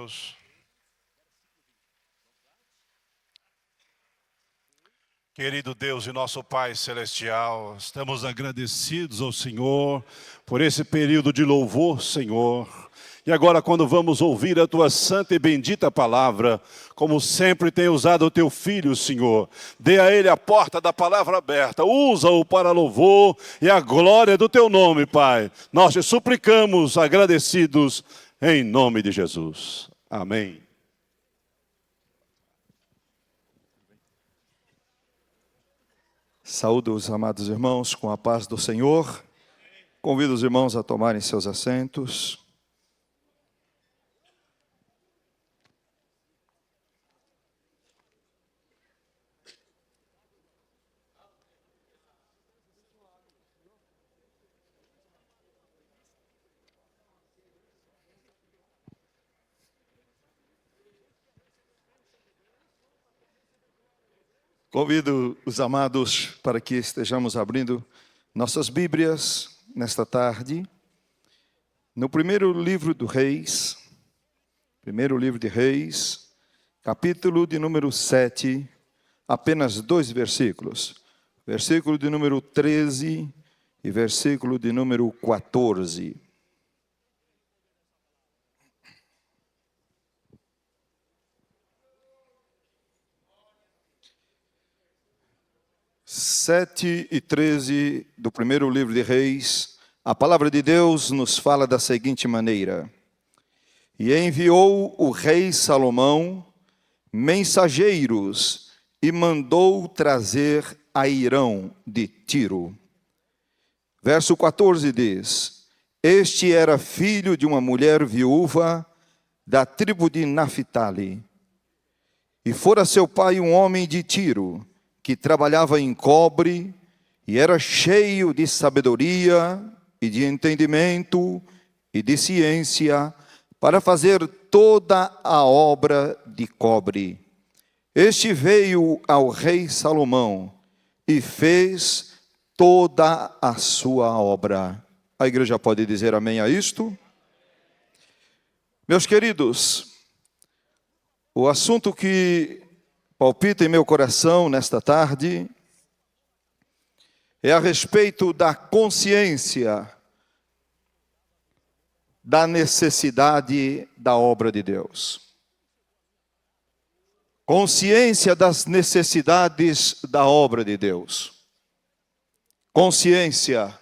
Deus. Querido Deus e nosso Pai Celestial, estamos agradecidos ao Senhor por esse período de louvor, Senhor. E agora, quando vamos ouvir a Tua santa e bendita palavra, como sempre tem usado o Teu Filho, Senhor, dê a Ele a porta da palavra aberta, usa-o para louvor e a glória do Teu nome, Pai. Nós te suplicamos, agradecidos, em nome de Jesus. Amém. Saúdo os amados irmãos com a paz do Senhor. Convido os irmãos a tomarem seus assentos. Convido os amados para que estejamos abrindo nossas Bíblias nesta tarde. No primeiro livro do Reis, capítulo de número 7, apenas 2 versículos. Versículo de número 13 e versículo de número 14. Sete e 13 do primeiro livro de Reis, a palavra de Deus nos fala da seguinte maneira: E enviou o rei Salomão mensageiros e mandou trazer Airão de Tiro. Verso 14 diz: Este era filho de uma mulher viúva da tribo de Naphtali, e fora seu pai um homem de Tiro, que trabalhava em cobre e era cheio de sabedoria e de entendimento e de ciência para fazer toda a obra de cobre. Este veio ao rei Salomão e fez toda a sua obra. A igreja pode dizer amém a isto? Meus queridos, o assunto que palpita em meu coração nesta tarde é a respeito da consciência da necessidade da obra de Deus. Consciência das necessidades da obra de Deus. Consciência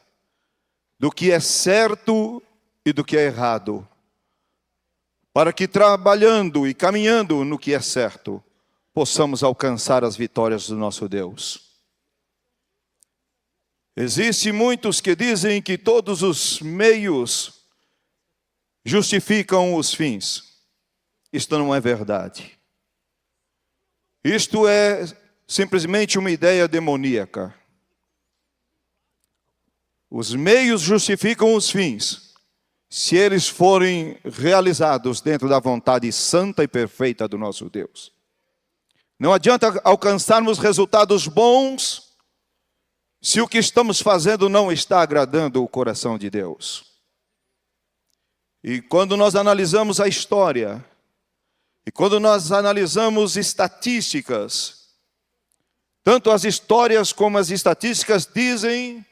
do que é certo e do que é errado. Para que trabalhando e caminhando no que é certo, possamos alcançar as vitórias do nosso Deus. Existem muitos que dizem que todos os meios justificam os fins. Isto não é verdade. Isto é simplesmente uma ideia demoníaca. Os meios justificam os fins, se eles forem realizados dentro da vontade santa e perfeita do nosso Deus. Não adianta alcançarmos resultados bons se o que estamos fazendo não está agradando o coração de Deus. E quando nós analisamos a história, e quando nós analisamos estatísticas, tanto as histórias como as estatísticas dizem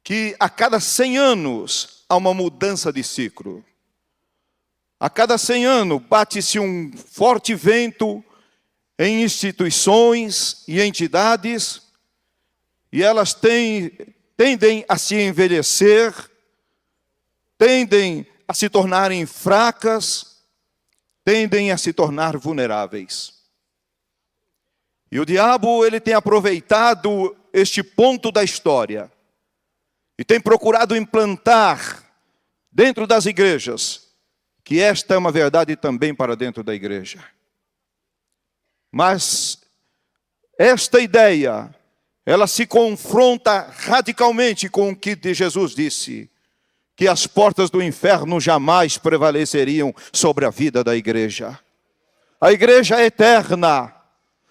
que a cada 100 anos há uma mudança de ciclo. A cada 100 anos bate-se um forte vento em instituições e entidades, e elas tendem a se envelhecer, tendem a se tornarem fracas, tendem a se tornar vulneráveis. E o diabo, ele tem aproveitado este ponto da história e tem procurado implantar dentro das igrejas que esta é uma verdade também para dentro da igreja. Mas esta ideia, ela se confronta radicalmente com o que Jesus disse, que as portas do inferno jamais prevaleceriam sobre a vida da igreja. A igreja é eterna.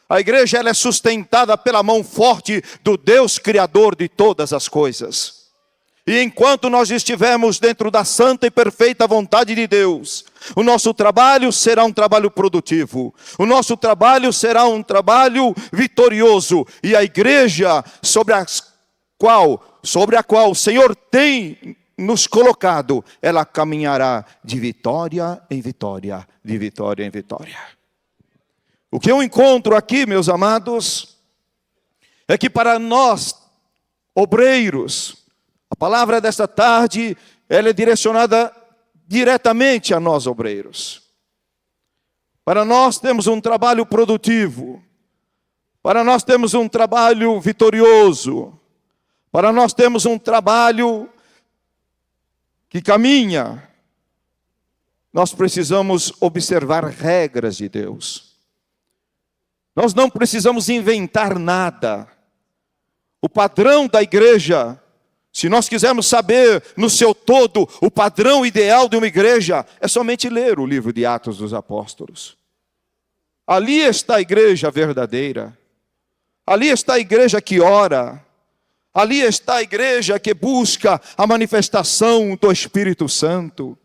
A igreja ela é sustentada pela mão forte do Deus Criador de todas as coisas. E enquanto nós estivermos dentro da santa e perfeita vontade de Deus, o nosso trabalho será um trabalho produtivo. O nosso trabalho será um trabalho vitorioso. E a igreja sobre a qual o Senhor tem nos colocado, ela caminhará de vitória em vitória, de vitória em vitória. O que eu encontro aqui, meus amados, é que para nós, obreiros, a palavra desta tarde, ela é direcionada diretamente a nós, obreiros. Para nós temos um trabalho produtivo, para nós temos um trabalho vitorioso, para nós temos um trabalho que caminha. Nós precisamos observar regras de Deus. Nós não precisamos inventar nada. O padrão da igreja, se nós quisermos saber no seu todo o padrão ideal de uma igreja, é somente ler o livro de Atos dos Apóstolos. Ali está a igreja verdadeira. Ali está a igreja que ora. Ali está a igreja que busca a manifestação do Espírito Santo.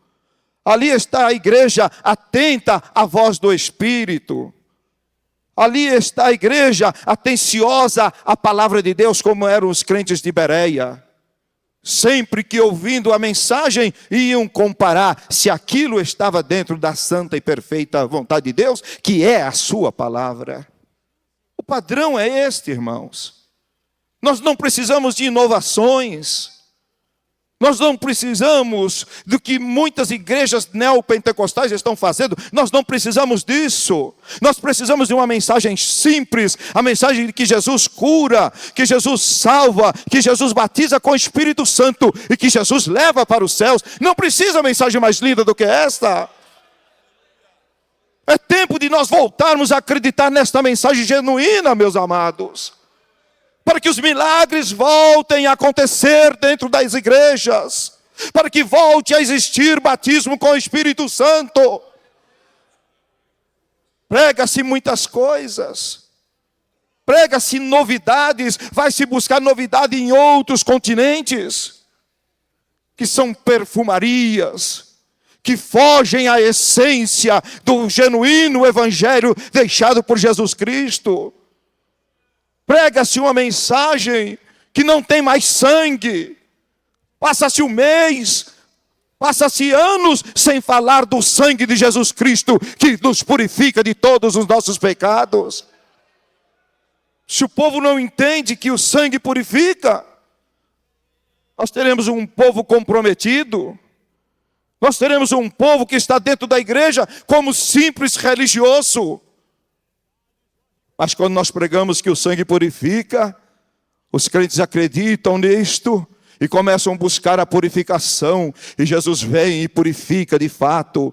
Ali está a igreja atenta à voz do Espírito. Ali está a igreja atenciosa à palavra de Deus, como eram os crentes de Bereia. Sempre que ouvindo a mensagem, iam comparar se aquilo estava dentro da santa e perfeita vontade de Deus, que é a sua palavra. O padrão é este, irmãos. Nós não precisamos de inovações. Nós não precisamos do que muitas igrejas neopentecostais estão fazendo. Nós não precisamos disso. Nós precisamos de uma mensagem simples. A mensagem de que Jesus cura, que Jesus salva, que Jesus batiza com o Espírito Santo e que Jesus leva para os céus. Não precisa mensagem mais linda do que esta. É tempo de nós voltarmos a acreditar nesta mensagem genuína, meus amados. Para que os milagres voltem a acontecer dentro das igrejas, para que volte a existir batismo com o Espírito Santo. Prega-se muitas coisas, prega-se novidades, vai-se buscar novidade em outros continentes, que são perfumarias, que fogem à essência do genuíno evangelho deixado por Jesus Cristo. Prega-se uma mensagem que não tem mais sangue. Passa-se um mês, passa-se anos sem falar do sangue de Jesus Cristo, que nos purifica de todos os nossos pecados. Se o povo não entende que o sangue purifica, nós teremos um povo comprometido. Nós teremos um povo que está dentro da igreja como simples religioso. Mas quando nós pregamos que o sangue purifica, os crentes acreditam nisto e começam a buscar a purificação. E Jesus vem e purifica de fato.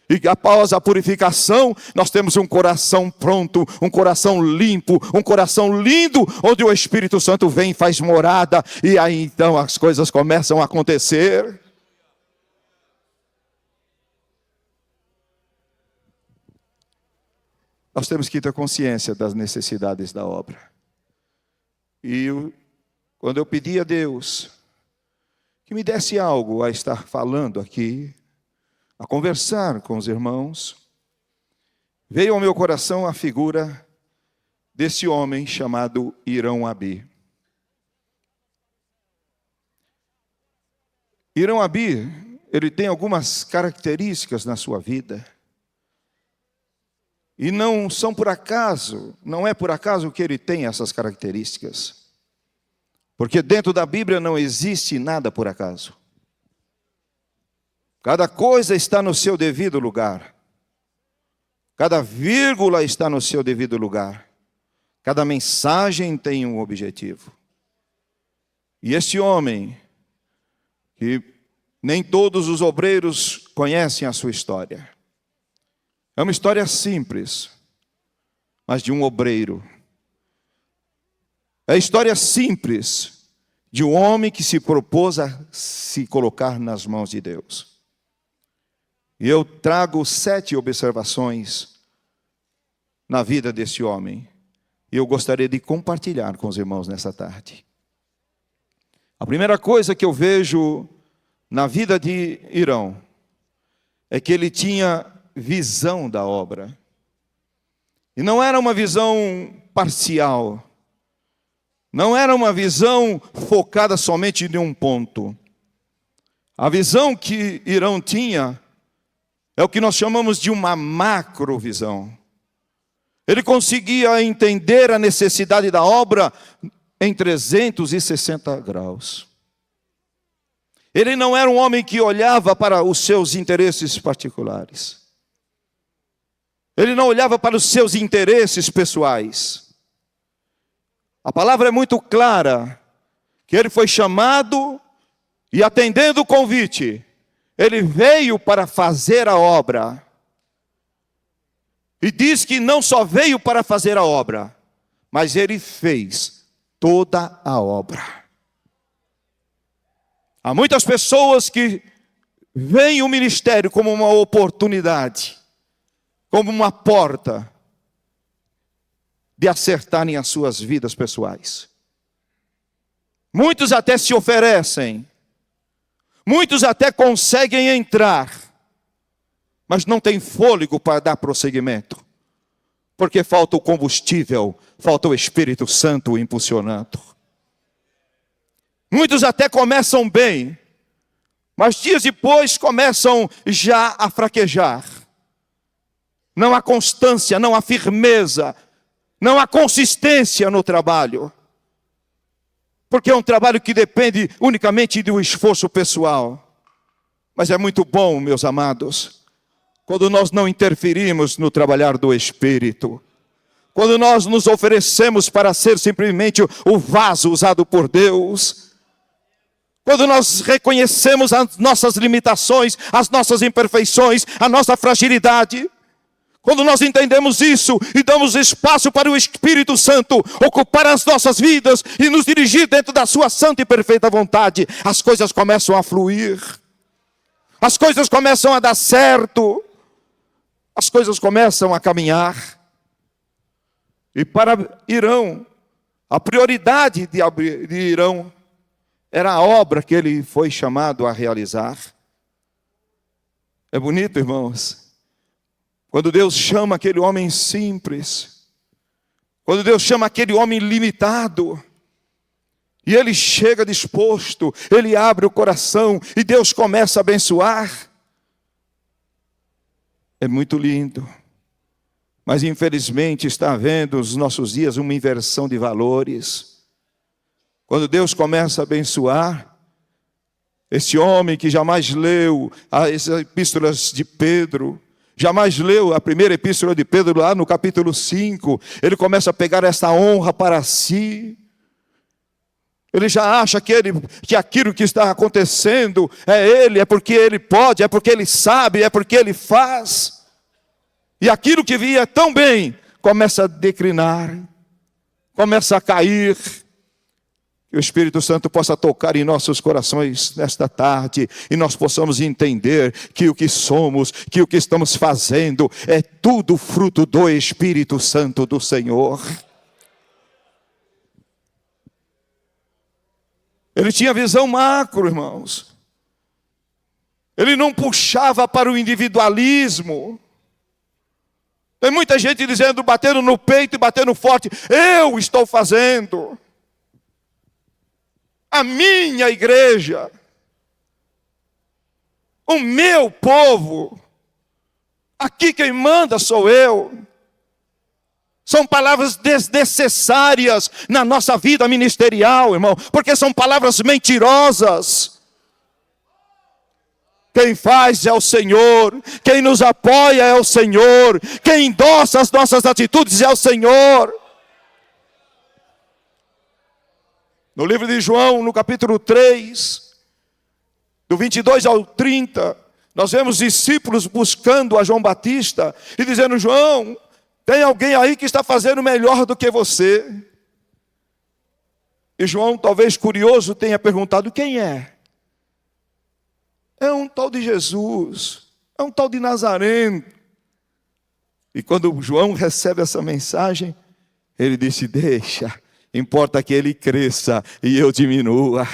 E após a purificação, nós temos um coração pronto, um coração limpo, um coração lindo, onde o Espírito Santo vem e faz morada. E aí então as coisas começam a acontecer. Nós temos que ter consciência das necessidades da obra. E quando eu pedi a Deus que me desse algo a estar falando aqui, a conversar com os irmãos, veio ao meu coração a figura desse homem chamado Irão Abi. Irão Abi, ele tem algumas características na sua vida. E não são por acaso, não é por acaso que ele tem essas características. Porque dentro da Bíblia não existe nada por acaso. Cada coisa está no seu devido lugar. Cada vírgula está no seu devido lugar. Cada mensagem tem um objetivo. E este homem, que nem todos os obreiros conhecem a sua história. É uma história simples, mas de um obreiro. É a história simples de um homem que se propôs a se colocar nas mãos de Deus. E eu trago 7 observações na vida desse homem. E eu gostaria de compartilhar com os irmãos nessa tarde. A primeira coisa que eu vejo na vida de Irão é que ele tinha visão da obra. E não era uma visão parcial. Não era uma visão focada somente em um ponto. A visão que Irão tinha é o que nós chamamos de uma macrovisão. Ele conseguia entender a necessidade da obra em 360 graus. Ele não era um homem que olhava para os seus interesses particulares. Ele não olhava para os seus interesses pessoais. A palavra é muito clara, que ele foi chamado e, atendendo o convite, ele veio para fazer a obra. E diz que não só veio para fazer a obra, mas ele fez toda a obra. Há muitas pessoas que veem o ministério como uma oportunidade, como uma porta de acertarem as suas vidas pessoais. Muitos até se oferecem, muitos até conseguem entrar, mas não tem fôlego para dar prosseguimento, porque falta o combustível, falta o Espírito Santo impulsionando. Muitos até começam bem, mas dias depois começam já a fraquejar. Não há constância, não há firmeza, não há consistência no trabalho. Porque é um trabalho que depende unicamente do esforço pessoal. Mas é muito bom, meus amados, quando nós não interferimos no trabalhar do Espírito. Quando nós nos oferecemos para ser simplesmente o vaso usado por Deus. Quando nós reconhecemos as nossas limitações, as nossas imperfeições, a nossa fragilidade. Quando nós entendemos isso e damos espaço para o Espírito Santo ocupar as nossas vidas e nos dirigir dentro da sua santa e perfeita vontade, as coisas começam a fluir. As coisas começam a dar certo. As coisas começam a caminhar. E para Irão, a prioridade de Irão era a obra que ele foi chamado a realizar. É bonito, irmãos. Quando Deus chama aquele homem simples, quando Deus chama aquele homem limitado, e ele chega disposto, ele abre o coração, e Deus começa a abençoar. É muito lindo. Mas infelizmente está havendo nos nossos dias uma inversão de valores. Quando Deus começa a abençoar, esse homem que jamais leu as epístolas de Pedro, jamais leu a primeira epístola de Pedro lá no capítulo 5, ele começa a pegar essa honra para si. Ele já acha que aquilo que está acontecendo é ele, é porque ele pode, é porque ele sabe, é porque ele faz. E aquilo que via tão bem começa a declinar, começa a cair. Que o Espírito Santo possa tocar em nossos corações nesta tarde e nós possamos entender que o que somos, que o que estamos fazendo é tudo fruto do Espírito Santo do Senhor. Ele tinha visão macro, irmãos. Ele não puxava para o individualismo. Tem muita gente dizendo, batendo no peito e batendo forte, eu estou fazendo. A minha igreja, o meu povo, aqui quem manda sou eu. São palavras desnecessárias na nossa vida ministerial, irmão, porque são palavras mentirosas. Quem faz é o Senhor, quem nos apoia é o Senhor, quem endossa as nossas atitudes é o Senhor. No livro de João, no capítulo 3, do 22 ao 30, nós vemos discípulos buscando a João Batista e dizendo, João, tem alguém aí que está fazendo melhor do que você. E João, talvez curioso, tenha perguntado, quem é? É um tal de Jesus, é um tal de Nazareno. E quando João recebe essa mensagem, ele disse, deixa, importa que ele cresça e eu diminua.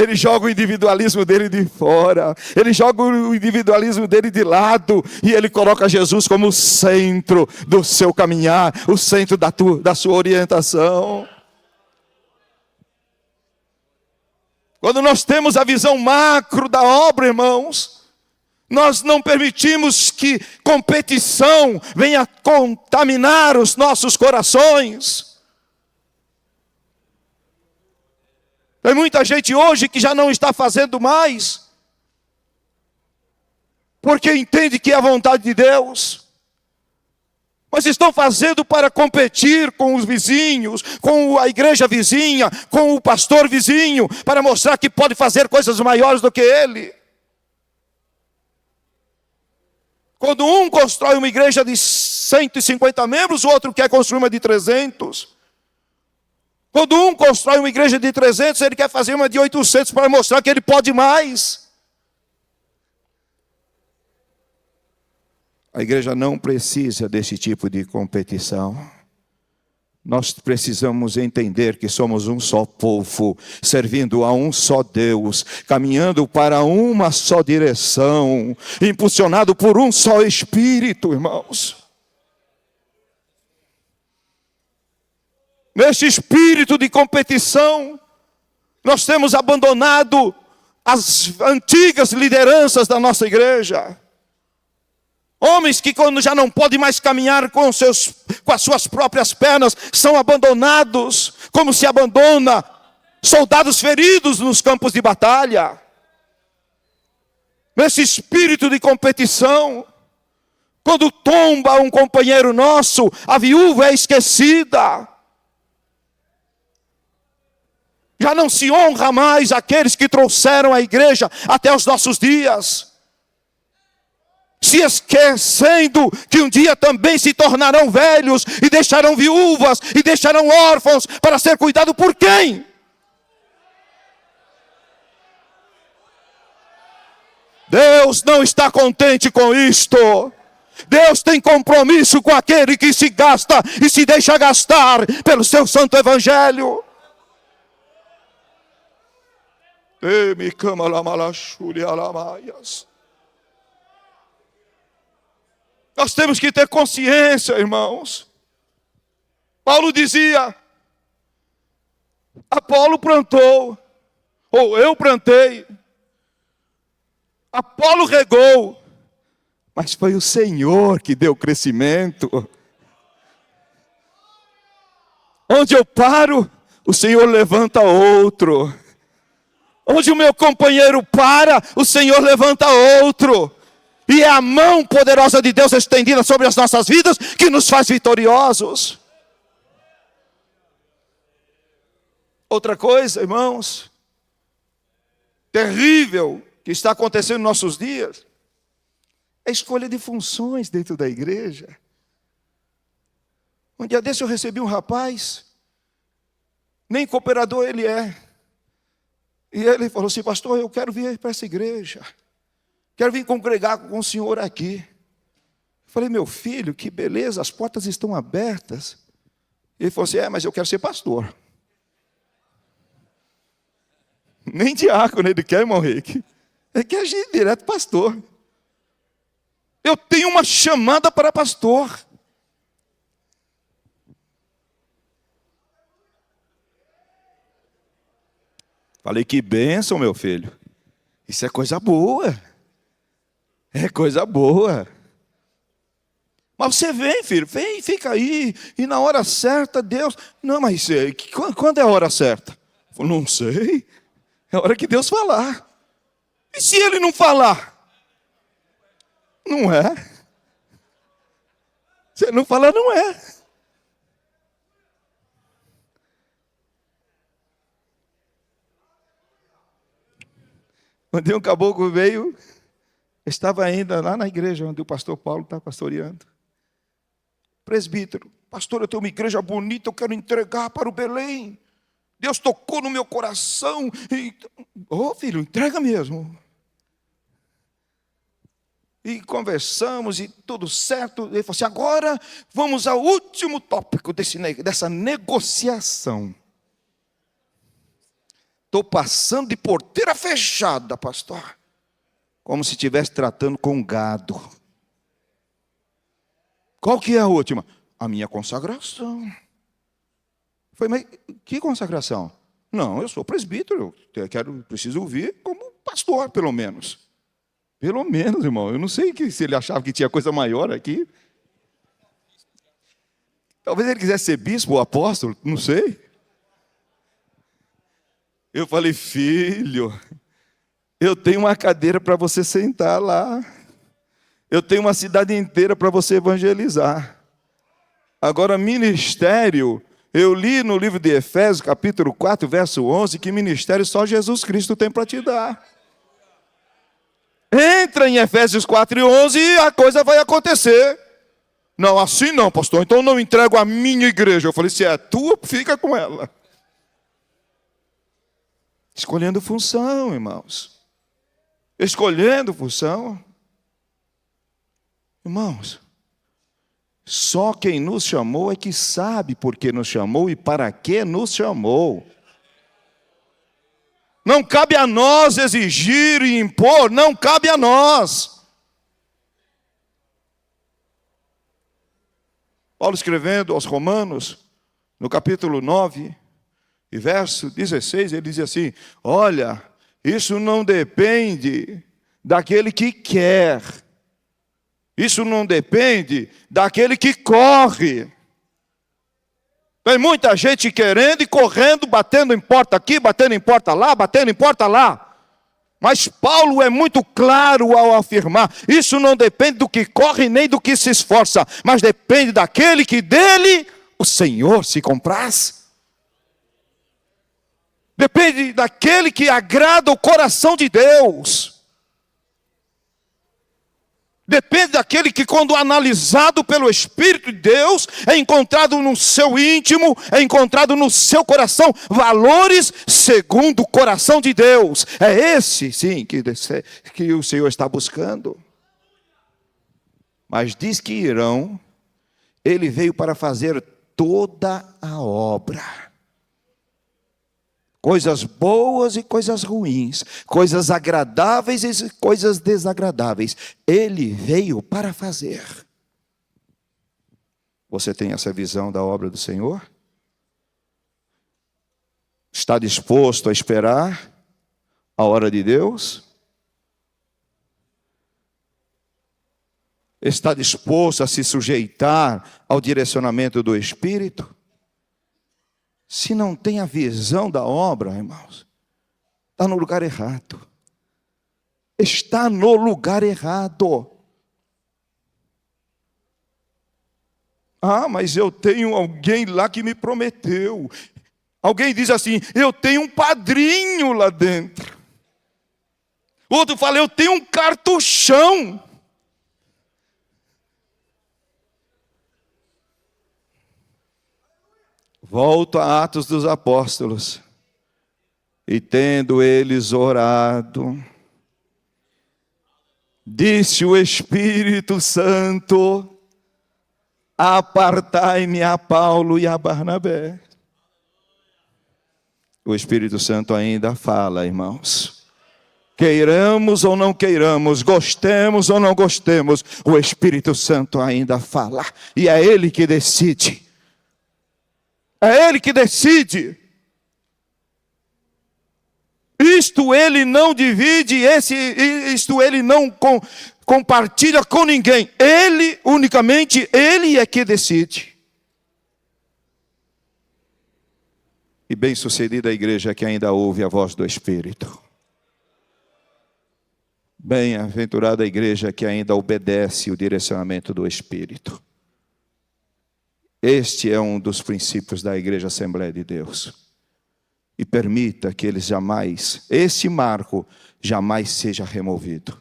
Ele joga o individualismo dele de fora, ele joga o individualismo dele de lado, e ele coloca Jesus como o centro do seu caminhar, o centro da sua orientação. Quando nós temos a visão macro da obra, irmãos, nós não permitimos que competição venha contaminar os nossos corações. Tem muita gente hoje que já não está fazendo mais, porque entende que é a vontade de Deus, mas estão fazendo para competir com os vizinhos, com a igreja vizinha, com o pastor vizinho, para mostrar que pode fazer coisas maiores do que ele. Quando um constrói uma igreja de 150 membros, o outro quer construir uma de 300. Quando um constrói uma igreja de 300, ele quer fazer uma de 800 para mostrar que ele pode mais. A igreja não precisa desse tipo de competição. Nós precisamos entender que somos um só povo, servindo a um só Deus, caminhando para uma só direção, impulsionado por um só Espírito, irmãos. Neste espírito de competição, nós temos abandonado as antigas lideranças da nossa igreja. Homens que, quando já não podem mais caminhar com as suas próprias pernas, são abandonados, como se abandona soldados feridos nos campos de batalha. Nesse espírito de competição, quando tomba um companheiro nosso, a viúva é esquecida. Já não se honra mais aqueles que trouxeram a igreja até os nossos dias, se esquecendo que um dia também se tornarão velhos e deixarão viúvas e deixarão órfãos para ser cuidado por quem? Deus não está contente com isto. Deus tem compromisso com aquele que se gasta e se deixa gastar pelo seu santo evangelho. Nós temos que ter consciência, irmãos. Paulo dizia: Apolo plantou, ou eu plantei, Apolo regou, mas foi o Senhor que deu crescimento. Onde eu paro, o Senhor levanta outro. Onde o meu companheiro para, o Senhor levanta outro. E é a mão poderosa de Deus estendida sobre as nossas vidas que nos faz vitoriosos. Outra coisa, irmãos, terrível que está acontecendo nos nossos dias, é a escolha de funções dentro da igreja. Um dia desse eu recebi um rapaz, nem cooperador ele é. E ele falou assim: pastor, eu quero vir para essa igreja. Quero vir congregar com o senhor aqui. Eu falei: meu filho, que beleza, as portas estão abertas. Ele falou assim: mas eu quero ser pastor. Nem diácono ele quer, irmão Rick. Ele quer agir direto pastor. Eu tenho uma chamada para pastor. Falei: que bênção, meu filho. Isso é coisa boa. É coisa boa. Mas você vem, filho, vem, fica aí. E na hora certa, Deus... Não, mas quando é a hora certa? Eu falei: não sei. É a hora que Deus falar. E se Ele não falar? Não é. Se Ele não falar, não é. Quando um caboclo veio, estava ainda lá na igreja onde o pastor Paulo está pastoreando. Presbítero: pastor, eu tenho uma igreja bonita, eu quero entregar para o Belém. Deus tocou no meu coração. Filho, entrega mesmo. E conversamos e tudo certo. Ele falou assim: agora vamos ao último tópico dessa negociação. Estou passando de porteira fechada, pastor. Como se estivesse tratando com gado. Qual que é a última? A minha consagração. Foi, mas que consagração? Não, eu sou presbítero, preciso ouvir como pastor, pelo menos. Pelo menos, irmão. Eu não sei se ele achava que tinha coisa maior aqui. Talvez ele quisesse ser bispo ou apóstolo, não sei. Eu falei, filho, eu tenho uma cadeira para você sentar lá. Eu tenho uma cidade inteira para você evangelizar. Agora, ministério, eu li no livro de Efésios, capítulo 4, verso 11, que ministério só Jesus Cristo tem para te dar. Entra em Efésios 4 e 11 e a coisa vai acontecer. Não, assim não, pastor, então eu não entrego a minha igreja. Eu falei, se é tua, fica com ela. Escolhendo função, irmãos. Escolhendo função. Irmãos, só quem nos chamou é que sabe por que nos chamou e para que nos chamou. Não cabe a nós exigir e impor, não cabe a nós. Paulo escrevendo aos Romanos, no capítulo 9, e verso 16, ele diz assim, olha, isso não depende daquele que quer. Isso não depende daquele que corre. Tem muita gente querendo e correndo, batendo em porta aqui, batendo em porta lá, batendo em porta lá. Mas Paulo é muito claro ao afirmar, isso não depende do que corre nem do que se esforça, mas depende daquele que dele o Senhor se compraz. Depende daquele que agrada o coração de Deus. Depende daquele que, quando analisado pelo Espírito de Deus, é encontrado no seu íntimo, é encontrado no seu coração, valores segundo o coração de Deus. É esse, sim, que o Senhor está buscando. Mas diz que Irão, ele veio para fazer toda a obra. Coisas boas e coisas ruins, coisas agradáveis e coisas desagradáveis. Ele veio para fazer. Você tem essa visão da obra do Senhor? Está disposto a esperar a hora de Deus? Está disposto a se sujeitar ao direcionamento do Espírito? Se não tem a visão da obra, irmãos, está no lugar errado. Está no lugar errado. Ah, mas eu tenho alguém lá que me prometeu. Alguém diz assim, eu tenho um padrinho lá dentro. Outro fala, eu tenho um cartuchão. Volto a Atos dos Apóstolos. E tendo eles orado, disse o Espírito Santo, apartai-me a Paulo e a Barnabé. O Espírito Santo ainda fala, irmãos. Queiramos ou não queiramos, gostemos ou não gostemos, o Espírito Santo ainda fala. E é Ele que decide. É Ele que decide. Isto Ele não divide, isto Ele não compartilha com ninguém. Ele, unicamente, Ele é que decide. E bem-sucedida a igreja que ainda ouve a voz do Espírito. Bem-aventurada a igreja que ainda obedece o direcionamento do Espírito. Este é um dos princípios da Igreja Assembleia de Deus. E permita que eles esse marco jamais seja removido.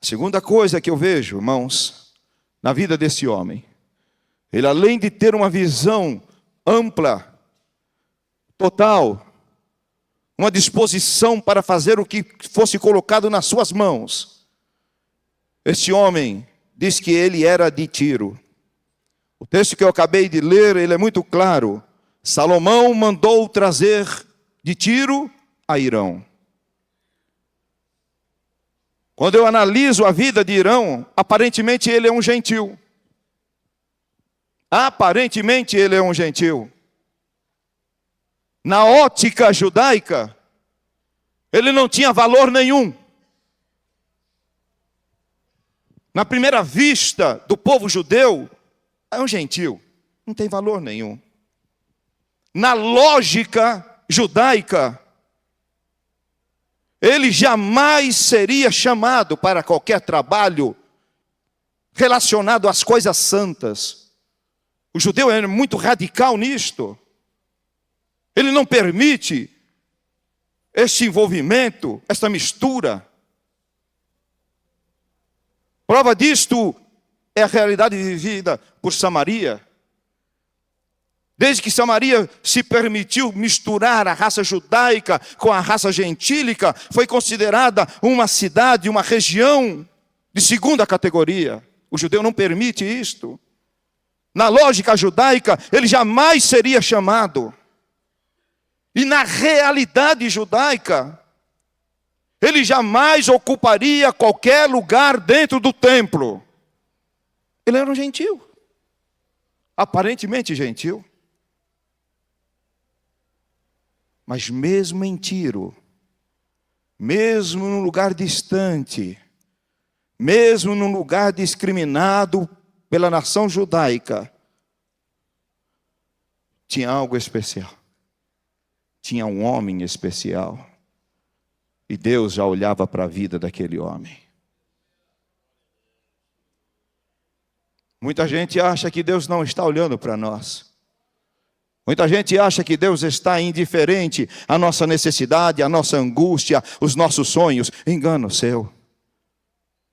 A segunda coisa que eu vejo, irmãos, na vida desse homem, ele além de ter uma visão ampla, total, uma disposição para fazer o que fosse colocado nas suas mãos, este homem diz que ele era de Tiro. O texto que eu acabei de ler, ele é muito claro. Salomão mandou trazer de Tiro a Irão. Quando eu analiso a vida de Irão, aparentemente ele é um gentil. Aparentemente ele é um gentil. Na ótica judaica, ele não tinha valor nenhum. Na primeira vista do povo judeu, é um gentil, não tem valor nenhum. Na lógica judaica, ele jamais seria chamado para qualquer trabalho relacionado às coisas santas. O judeu é muito radical nisto. Ele não permite este envolvimento, esta mistura. Prova disto é a realidade vivida por Samaria. Desde que Samaria se permitiu misturar a raça judaica com a raça gentílica, foi considerada uma cidade, uma região de segunda categoria. O judeu não permite isto. Na lógica judaica, ele jamais seria chamado. E na realidade judaica, ele jamais ocuparia qualquer lugar dentro do templo. Ele era um gentil. Aparentemente gentil. Mas mesmo em Tiro, mesmo num lugar distante, mesmo num lugar discriminado pela nação judaica, tinha algo especial. Tinha um homem especial. E Deus já olhava para a vida daquele homem. Muita gente acha que Deus não está olhando para nós. Muita gente acha que Deus está indiferente à nossa necessidade, à nossa angústia, os nossos sonhos. Engano seu.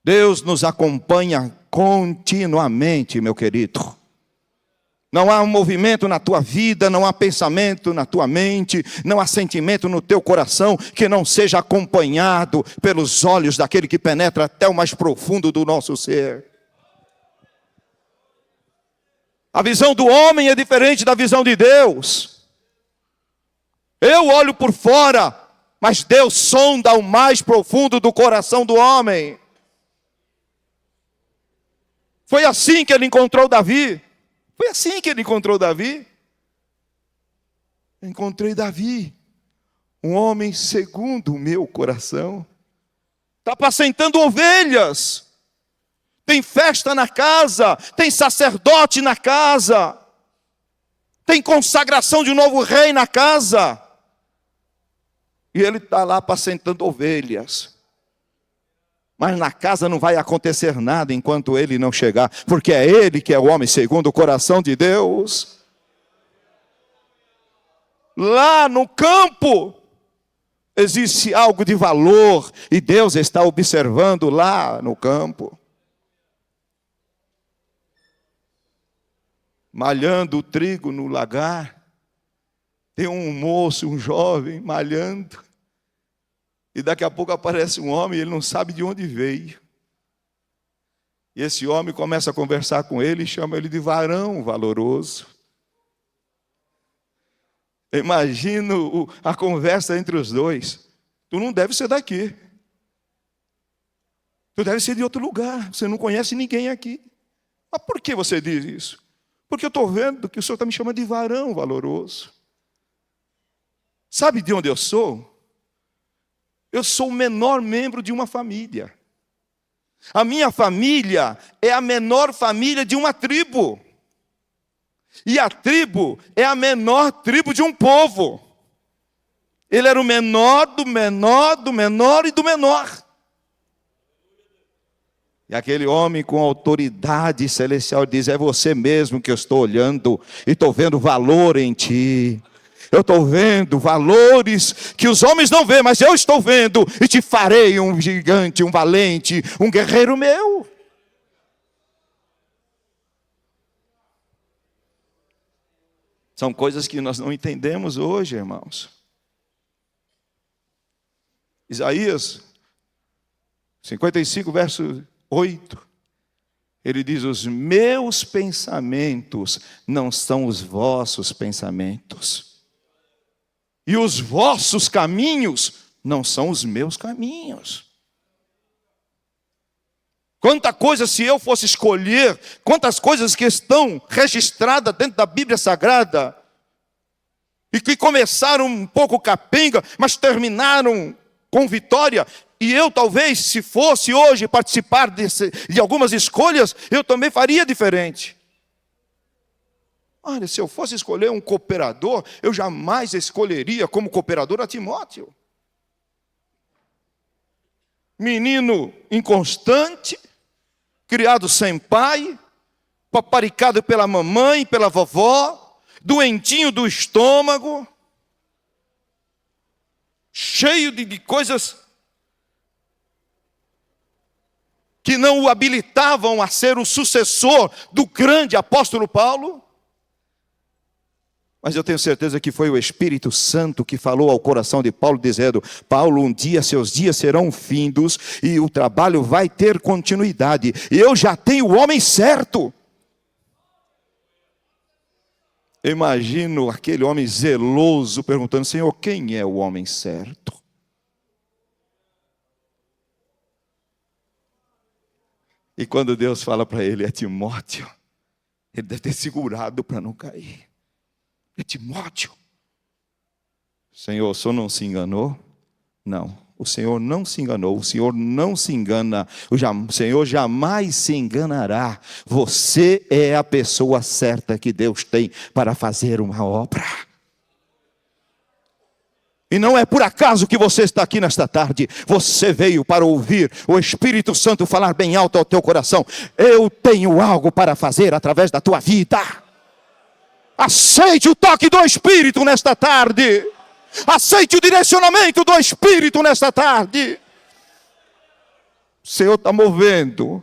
Deus nos acompanha continuamente, meu querido. Não há um movimento na tua vida, não há pensamento na tua mente, não há sentimento no teu coração que não seja acompanhado pelos olhos daquele que penetra até o mais profundo do nosso ser. A visão do homem é diferente da visão de Deus. Eu olho por fora, mas Deus sonda o mais profundo do coração do homem. Foi assim que ele encontrou Davi. Foi assim que ele encontrou Davi. Encontrei Davi, um homem segundo o meu coração. Está apacentando ovelhas. Tem festa na casa, tem sacerdote na casa, tem consagração de um novo rei na casa. E ele está lá apacentando ovelhas. Mas na casa não vai acontecer nada enquanto ele não chegar, porque é ele que é o homem segundo o coração de Deus. Lá no campo existe algo de valor e Deus está observando lá no campo. Malhando o trigo no lagar, tem um moço, um jovem, malhando, e daqui a pouco aparece um homem, e ele não sabe de onde veio. E esse homem começa a conversar com ele, e chama ele de varão valoroso. Imagino a conversa entre os dois. Tu não deve ser daqui. Tu deve ser de outro lugar, você não conhece ninguém aqui. Mas por que você diz isso? Porque eu estou vendo que o Senhor está me chamando de varão valoroso. Sabe de onde eu sou? Eu sou o menor membro de uma família. A minha família é a menor família de uma tribo. E a tribo é a menor tribo de um povo. Ele era o menor do menor, do menor e do menor. E aquele homem com autoridade celestial diz: é você mesmo que eu estou olhando e estou vendo valor em ti. Eu estou vendo valores que os homens não veem, mas eu estou vendo e te farei um gigante, um valente, um guerreiro meu. São coisas que nós não entendemos hoje, irmãos. Isaías 55, verso 8, ele diz: os meus pensamentos não são os vossos pensamentos. e os vossos caminhos não são os meus caminhos. Quanta coisa, se eu fosse escolher, quantas coisas que estão registradas dentro da Bíblia Sagrada, e que começaram um pouco capenga, mas terminaram com vitória. E eu talvez, se fosse hoje participar de algumas escolhas, eu também faria diferente. Olha, se eu fosse escolher um cooperador, eu jamais escolheria como cooperador a Timóteo. Menino inconstante, criado sem pai, paparicado pela mamãe, pela vovó, doentinho do estômago, cheio de coisas que não o habilitavam a ser o sucessor do grande apóstolo Paulo. Mas eu tenho certeza que foi o Espírito Santo que falou ao coração de Paulo, dizendo: Paulo, um dia seus dias serão findos e o trabalho vai ter continuidade. E eu já tenho o homem certo. Eu imagino aquele homem zeloso perguntando: Senhor, quem é o homem certo? E quando Deus fala para ele, é Timóteo, ele deve ter segurado para não cair. É Timóteo. Senhor, o senhor não se enganou? Não, o Senhor não se enganou, o Senhor não se engana, o Senhor jamais se enganará. Você é a pessoa certa que Deus tem para fazer uma obra. E não é por acaso que você está aqui nesta tarde. Você veio para ouvir o Espírito Santo falar bem alto ao teu coração: eu tenho algo para fazer através da tua vida. Aceite o toque do Espírito nesta tarde. Aceite o direcionamento do Espírito nesta tarde. O Senhor está movendo.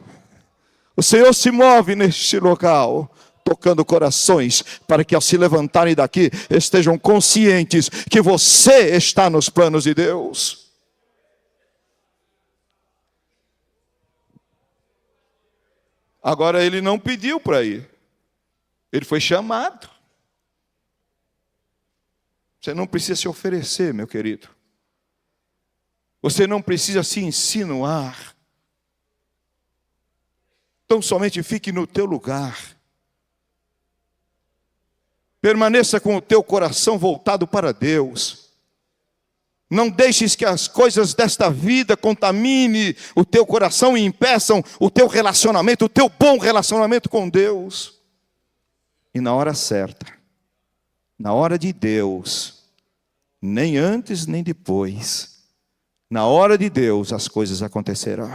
O Senhor se move neste local, tocando corações, para que ao se levantarem daqui, estejam conscientes que você está nos planos de Deus. Agora ele não pediu para ir. Ele foi chamado. Você não precisa se oferecer, meu querido. Você não precisa se insinuar. Então somente fique no teu lugar. Permaneça com o teu coração voltado para Deus. Não deixes que as coisas desta vida contamine o teu coração e impeçam o teu relacionamento, o teu bom relacionamento com Deus. E na hora certa, na hora de Deus, nem antes nem depois, na hora de Deus as coisas acontecerão.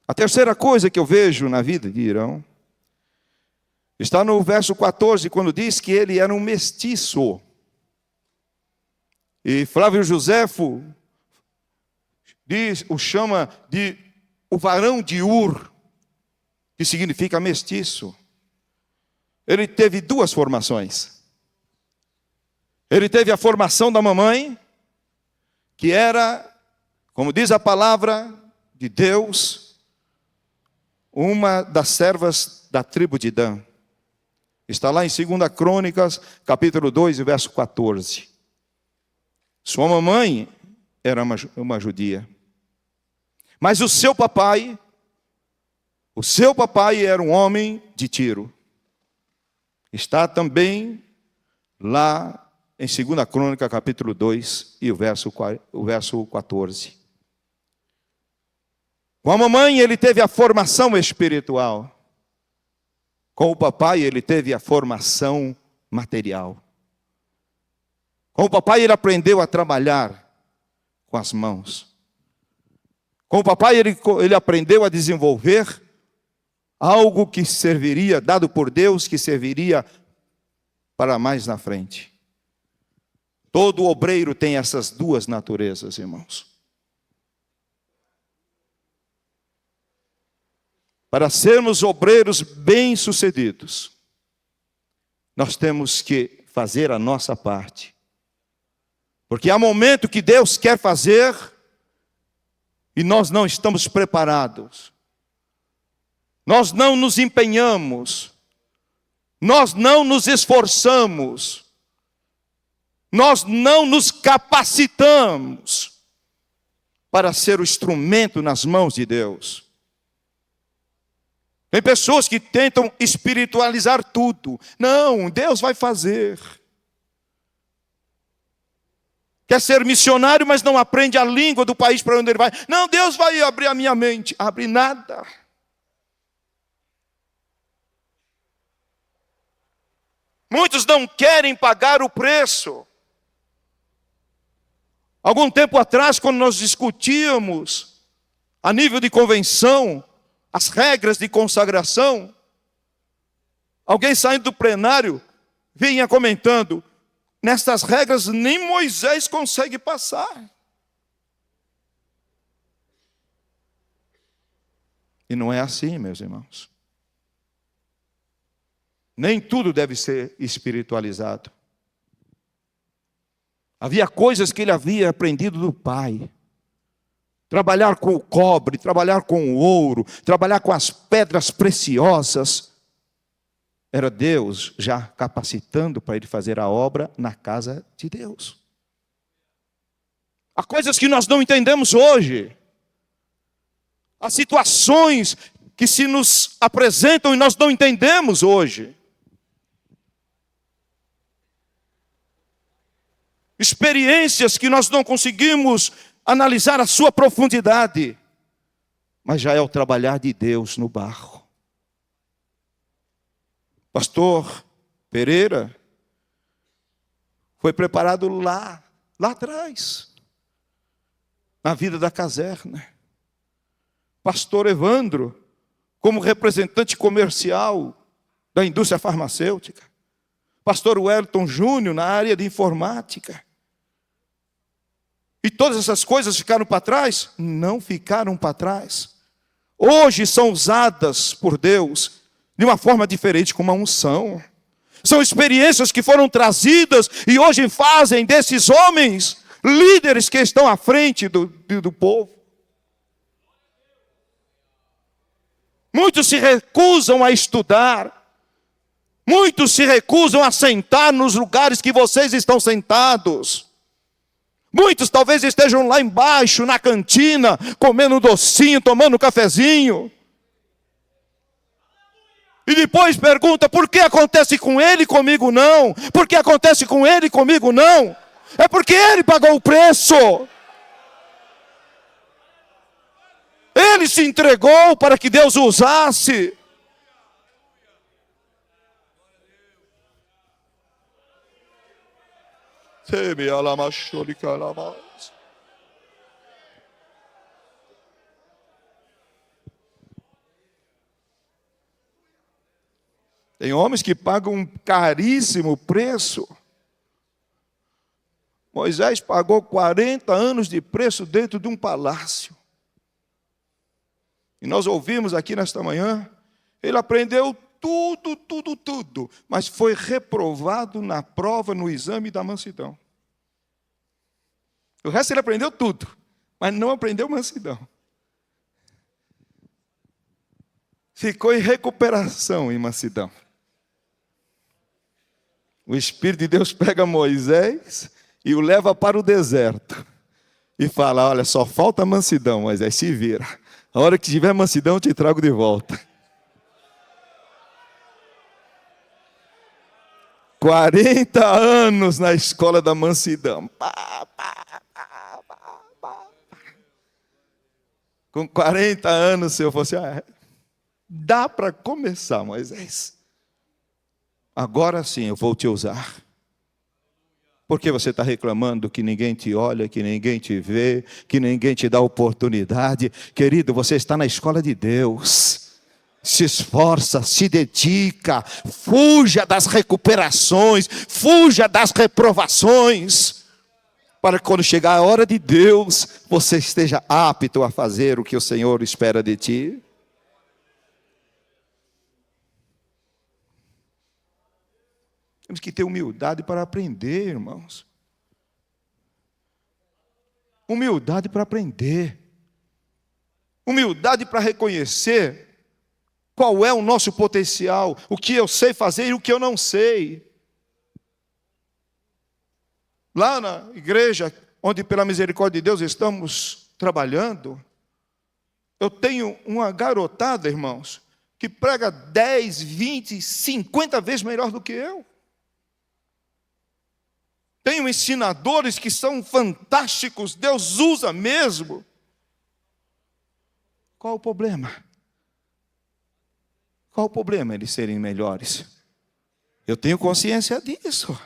A terceira coisa que eu vejo na vida de Irão está no verso 14, quando diz que ele era um mestiço. E Flávio Joséfo o chama de o varão de Ur, que significa mestiço. Ele teve duas formações. Ele teve a formação da mamãe, que era, como diz a palavra de Deus, uma das servas da tribo de Dan. Está lá em 2 Crônicas, capítulo 2, verso 14. Sua mamãe era uma judia. Mas o seu papai era um homem de Tiro. Está também lá em 2 Crônica, capítulo 2, e o verso 14. Com a mamãe ele teve a formação espiritual. Com o papai ele teve a formação material. Com o papai ele aprendeu a trabalhar com as mãos. Com o papai ele aprendeu a desenvolver algo que serviria, dado por Deus, que serviria para mais na frente. Todo obreiro tem essas duas naturezas, irmãos. Para sermos obreiros bem-sucedidos, nós temos que fazer a nossa parte. Porque há momento que Deus quer fazer e nós não estamos preparados. Nós não nos empenhamos. Nós não nos esforçamos. Nós não nos capacitamos para ser o instrumento nas mãos de Deus. Tem pessoas que tentam espiritualizar tudo. Não, Deus vai fazer. Quer ser missionário, mas não aprende a língua do país para onde ele vai. Não, Deus vai abrir a minha mente. Abre nada. Muitos não querem pagar o preço. Algum tempo atrás, quando nós discutíamos a nível de convenção, as regras de consagração, alguém saindo do plenário vinha comentando: nestas regras nem Moisés consegue passar. E não é assim, meus irmãos. Nem tudo deve ser espiritualizado. Havia coisas que ele havia aprendido do pai. Trabalhar com o cobre, trabalhar com o ouro, trabalhar com as pedras preciosas. Era Deus já capacitando para ele fazer a obra na casa de Deus. Há coisas que nós não entendemos hoje. Há situações que se nos apresentam e nós não entendemos hoje. Experiências que nós não conseguimos analisar a sua profundidade. Mas já é o trabalhar de Deus no barro. Pastor Pereira foi preparado lá atrás, na vida da caserna. Pastor Evandro, como representante comercial da indústria farmacêutica. Pastor Wellington Júnior, na área de informática. E todas essas coisas ficaram para trás? Não ficaram para trás. Hoje são usadas por Deus de uma forma diferente, com uma unção. São experiências que foram trazidas e hoje fazem desses homens líderes que estão à frente do povo. Muitos se recusam a estudar. Muitos se recusam a sentar nos lugares que vocês estão sentados. Muitos talvez estejam lá embaixo, na cantina, comendo um docinho, tomando um cafezinho. E depois pergunta: por que acontece com ele e comigo não? Por que acontece com ele e comigo não? É porque ele pagou o preço. Ele se entregou para que Deus o usasse. Tem homens que pagam um caríssimo preço. Moisés pagou 40 anos de preço dentro de um palácio. E nós ouvimos aqui nesta manhã, ele aprendeu tudo, mas foi reprovado na prova, no exame da mansidão. O resto ele aprendeu tudo, mas não aprendeu mansidão. Ficou em recuperação em mansidão. O Espírito de Deus pega Moisés e o leva para o deserto. E fala: olha, só falta mansidão, Moisés, se vira. A hora que tiver mansidão, eu te trago de volta. 40 anos na escola da mansidão. Com 40 anos, o Senhor falou assim: dá para começar, Moisés. Agora sim eu vou te usar. Por que você está reclamando que ninguém te olha, que ninguém te vê, que ninguém te dá oportunidade? Querido, você está na escola de Deus. Se esforça, se dedica, fuja das recuperações, fuja das reprovações, para que quando chegar a hora de Deus, você esteja apto a fazer o que o Senhor espera de ti. Temos que ter humildade para aprender, irmãos. Humildade para aprender. Humildade para reconhecer qual é o nosso potencial, o que eu sei fazer e o que eu não sei. lá na igreja, onde pela misericórdia de Deus estamos trabalhando, eu tenho uma garotada, irmãos, que prega 10, 20, 50 vezes melhor do que eu. Tenho ensinadores que são fantásticos, Deus usa mesmo. Qual o problema? Qual o problema eles serem melhores? Eu tenho consciência disso.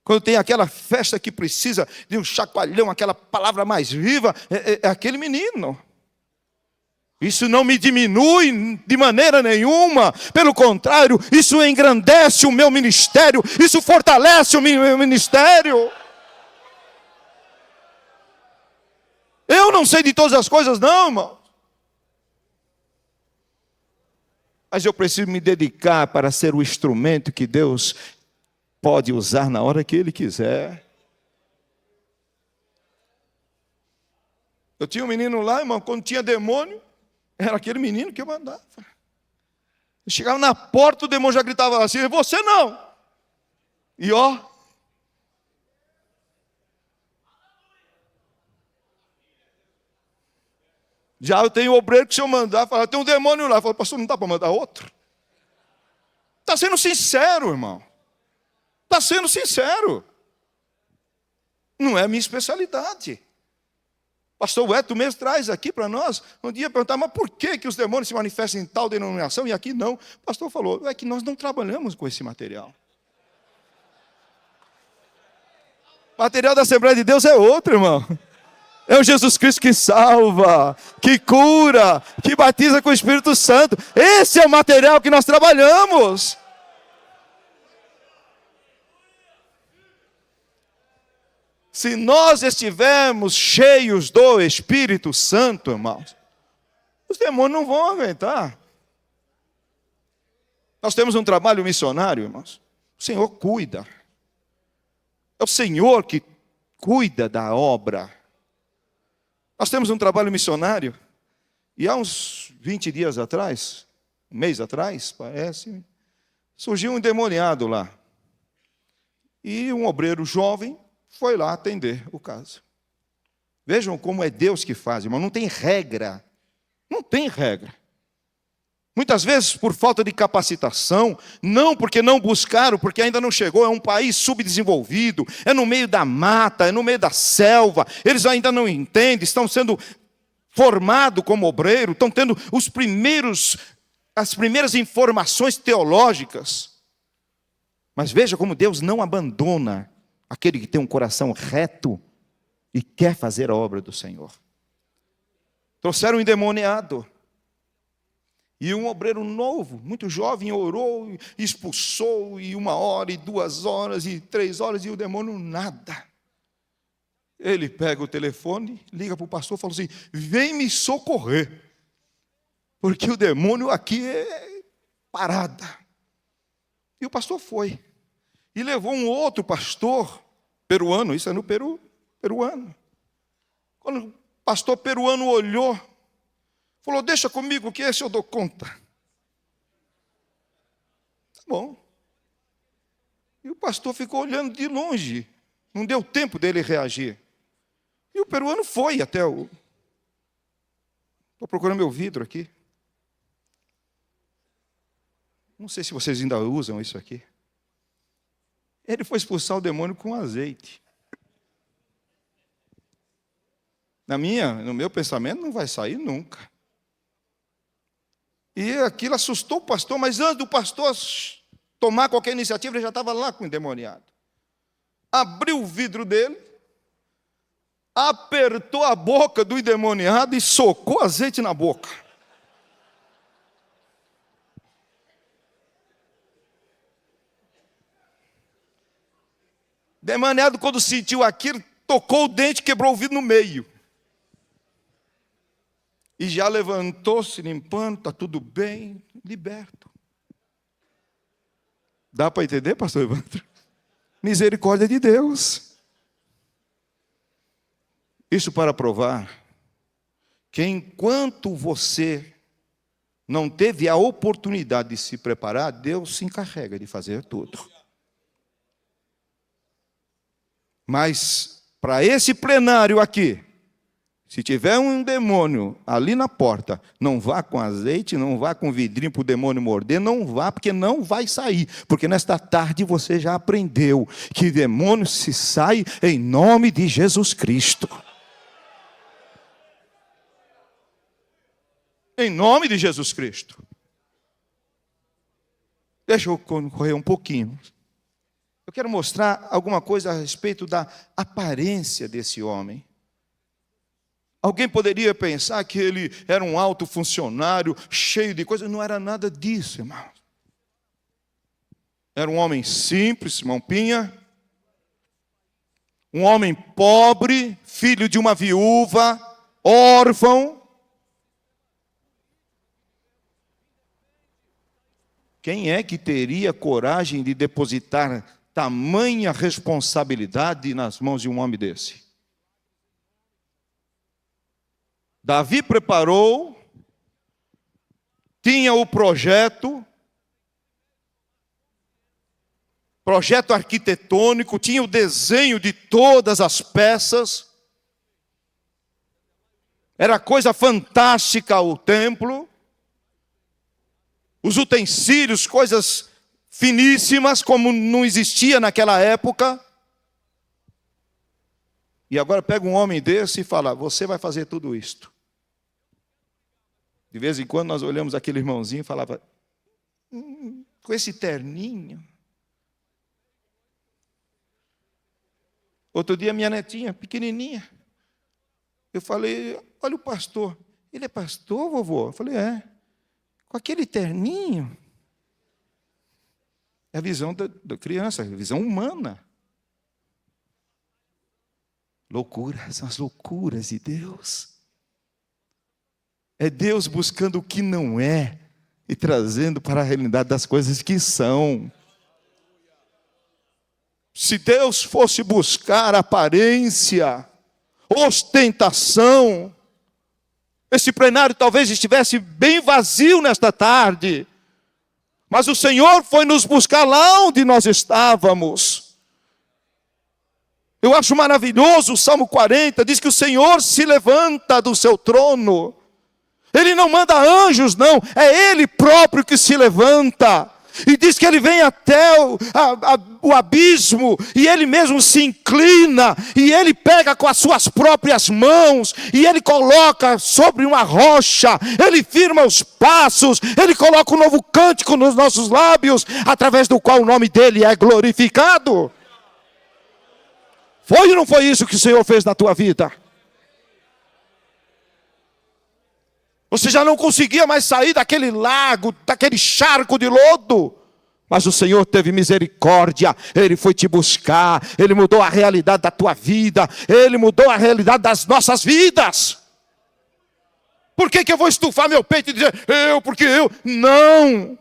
Quando tem aquela festa que precisa de um chacoalhão, aquela palavra mais viva, é aquele menino. Isso não me diminui de maneira nenhuma. Pelo contrário, isso engrandece o meu ministério. Isso fortalece o meu ministério. Eu não sei de todas as coisas, não, irmão. Mas eu preciso me dedicar para ser o instrumento que Deus pode usar na hora que Ele quiser. Eu tinha um menino lá, irmão, quando tinha demônio, era aquele menino que eu mandava. Eu chegava na porta, o demônio já gritava assim: você não! E ó. Já eu tenho obreiro que se eu mandar, fala, tem um demônio lá. Eu falo, pastor, não dá para mandar outro? Está sendo sincero, irmão. Está sendo sincero. Não é a minha especialidade. Pastor Eto mesmo traz aqui para nós, um dia perguntar, mas por que os demônios se manifestam em tal denominação e aqui não? O pastor falou, é que nós não trabalhamos com esse material. O material da Assembleia de Deus é outro, irmão. É o Jesus Cristo que salva, que cura, que batiza com o Espírito Santo. Esse é o material que nós trabalhamos. Se nós estivermos cheios do Espírito Santo, irmãos, os demônios não vão aguentar. Nós temos um trabalho missionário, irmãos. O Senhor cuida. É o Senhor que cuida da obra. Nós temos um trabalho missionário, e há uns 20 dias atrás, um mês atrás, parece, surgiu um endemoniado lá. E um obreiro jovem foi lá atender o caso. Vejam como é Deus que faz, irmão. Não tem regra. Não tem regra. Muitas vezes por falta de capacitação, não porque não buscaram, porque ainda não chegou, é um país subdesenvolvido, é no meio da mata, é no meio da selva, eles ainda não entendem, estão sendo formados como obreiro, estão tendo as primeiras informações teológicas. Mas veja como Deus não abandona aquele que tem um coração reto e quer fazer a obra do Senhor. Trouxeram um endemoniado. E um obreiro novo, muito jovem, orou, expulsou, e 1 hora, e 2 horas, e 3 horas, e o demônio nada. Ele pega o telefone, liga para o pastor e fala assim, vem me socorrer, porque o demônio aqui é parada. E o pastor foi, e levou um outro pastor, peruano, isso é no Peru, peruano. Quando o pastor peruano olhou, falou, deixa comigo que esse eu dou conta. Tá bom. E o pastor ficou olhando de longe. Não deu tempo dele reagir. E o peruano foi até o... Estou procurando meu vidro aqui. Não sei se vocês ainda usam isso aqui. Ele foi expulsar o demônio com azeite. No meu pensamento, não vai sair nunca. E aquilo assustou o pastor, mas antes do pastor tomar qualquer iniciativa, ele já estava lá com o endemoniado. Abriu o vidro dele, apertou a boca do endemoniado e socou azeite na boca. O endemoniado, quando sentiu aquilo, tocou o dente e quebrou o vidro no meio. E já levantou-se limpando, está tudo bem, liberto. Dá para entender, pastor Evandro? Misericórdia de Deus. Isso para provar que enquanto você não teve a oportunidade de se preparar, Deus se encarrega de fazer tudo. Mas para esse plenário aqui, se tiver um demônio ali na porta, não vá com azeite, não vá com vidrinho para o demônio morder, não vá, porque não vai sair. Porque nesta tarde você já aprendeu que demônio se sai em nome de Jesus Cristo. Em nome de Jesus Cristo. Deixa eu correr um pouquinho. Eu quero mostrar alguma coisa a respeito da aparência desse homem. Alguém poderia pensar que ele era um alto funcionário, cheio de coisas. Não era nada disso, irmão. Era um homem simples, irmão Pinha. Um homem pobre, filho de uma viúva, órfão. Quem é que teria coragem de depositar tamanha responsabilidade nas mãos de um homem desse? Davi preparou, tinha o projeto arquitetônico, tinha o desenho de todas as peças. Era coisa fantástica o templo. Os utensílios, coisas finíssimas, como não existia naquela época. E agora pega um homem desse e fala, você vai fazer tudo isto. De vez em quando nós olhamos aquele irmãozinho e falava, com esse terninho. Outro dia minha netinha, pequenininha, eu falei, olha o pastor. Ele é pastor, vovô? Eu falei, é. Com aquele terninho. É a visão da criança, a visão humana. Loucura, são as loucuras de Deus. É Deus buscando o que não é e trazendo para a realidade das coisas que são. Se Deus fosse buscar aparência, ostentação, esse plenário talvez estivesse bem vazio nesta tarde. Mas o Senhor foi nos buscar lá onde nós estávamos. Eu acho maravilhoso o Salmo 40, diz que o Senhor se levanta do seu trono. Ele não manda anjos, não, é Ele próprio que se levanta. E diz que Ele vem até o abismo, e Ele mesmo se inclina, e Ele pega com as suas próprias mãos, e Ele coloca sobre uma rocha, Ele firma os passos, Ele coloca um novo cântico nos nossos lábios, através do qual o nome dEle é glorificado. Foi ou não foi isso que o Senhor fez na tua vida? Você já não conseguia mais sair daquele lago, daquele charco de lodo. Mas o Senhor teve misericórdia. Ele foi te buscar. Ele mudou a realidade da tua vida. Ele mudou a realidade das nossas vidas. Por que eu vou estufar meu peito e dizer, porque eu? Não.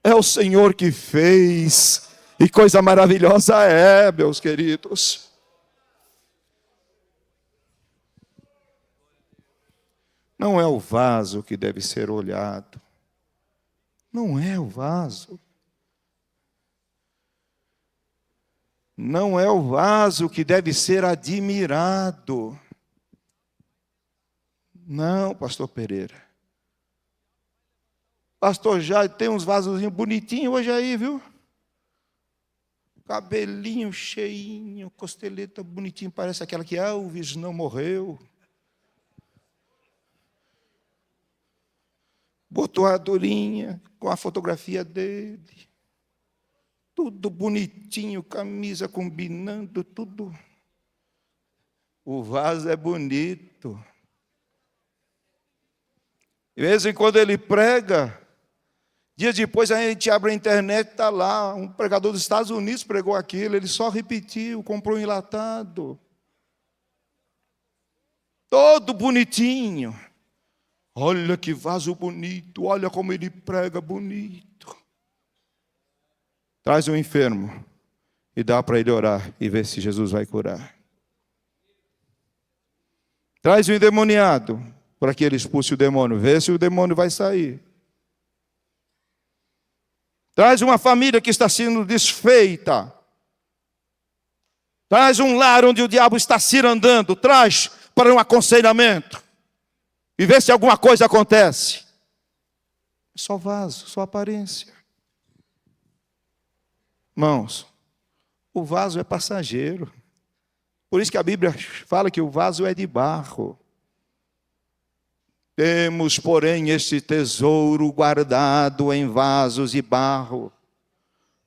É o Senhor que fez. E coisa maravilhosa é, meus queridos. Não é o vaso que deve ser olhado. Não é o vaso. Não é o vaso que deve ser admirado. Não, pastor Pereira. Pastor já tem uns vasozinhos bonitinhos hoje aí, viu? Cabelinho cheinho, costeleta bonitinho, parece aquela que Elvis não morreu. Botou a durinha com a fotografia dele. Tudo bonitinho, camisa combinando, tudo. O vaso é bonito. De vez em quando ele prega. Dias depois a gente abre a internet, está lá. Um pregador dos Estados Unidos pregou aquilo. Ele só repetiu, comprou um enlatado. Todo bonitinho. Olha que vaso bonito, olha como ele prega bonito. Traz o enfermo e dá para ele orar e ver se Jesus vai curar. Traz o endemoniado para que ele expulse o demônio, vê se o demônio vai sair. Traz uma família que está sendo desfeita. Traz um lar onde o diabo está cirandando. Traz para um aconselhamento. E vê se alguma coisa acontece. Só vaso, só aparência. Irmãos, o vaso é passageiro. Por isso que a Bíblia fala que o vaso é de barro. Temos, porém, este tesouro guardado em vasos de barro,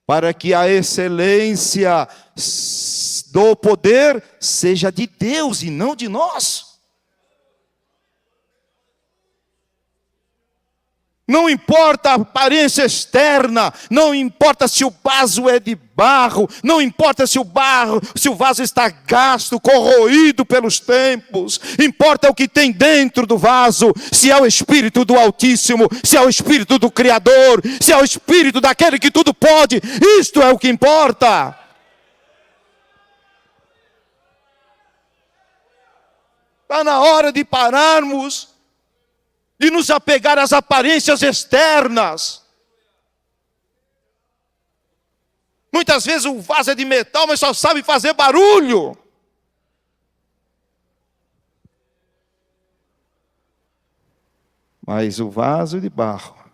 para que a excelência do poder seja de Deus e não de nós. Não importa a aparência externa, não importa se o vaso é de barro, não importa se o vaso está gasto, corroído pelos tempos, importa o que tem dentro do vaso, se é o Espírito do Altíssimo, se é o Espírito do Criador, se é o Espírito daquele que tudo pode, isto é o que importa. Está na hora de pararmos de nos apegar às aparências externas. Muitas vezes o vaso é de metal, mas só sabe fazer barulho. Mas o vaso de barro,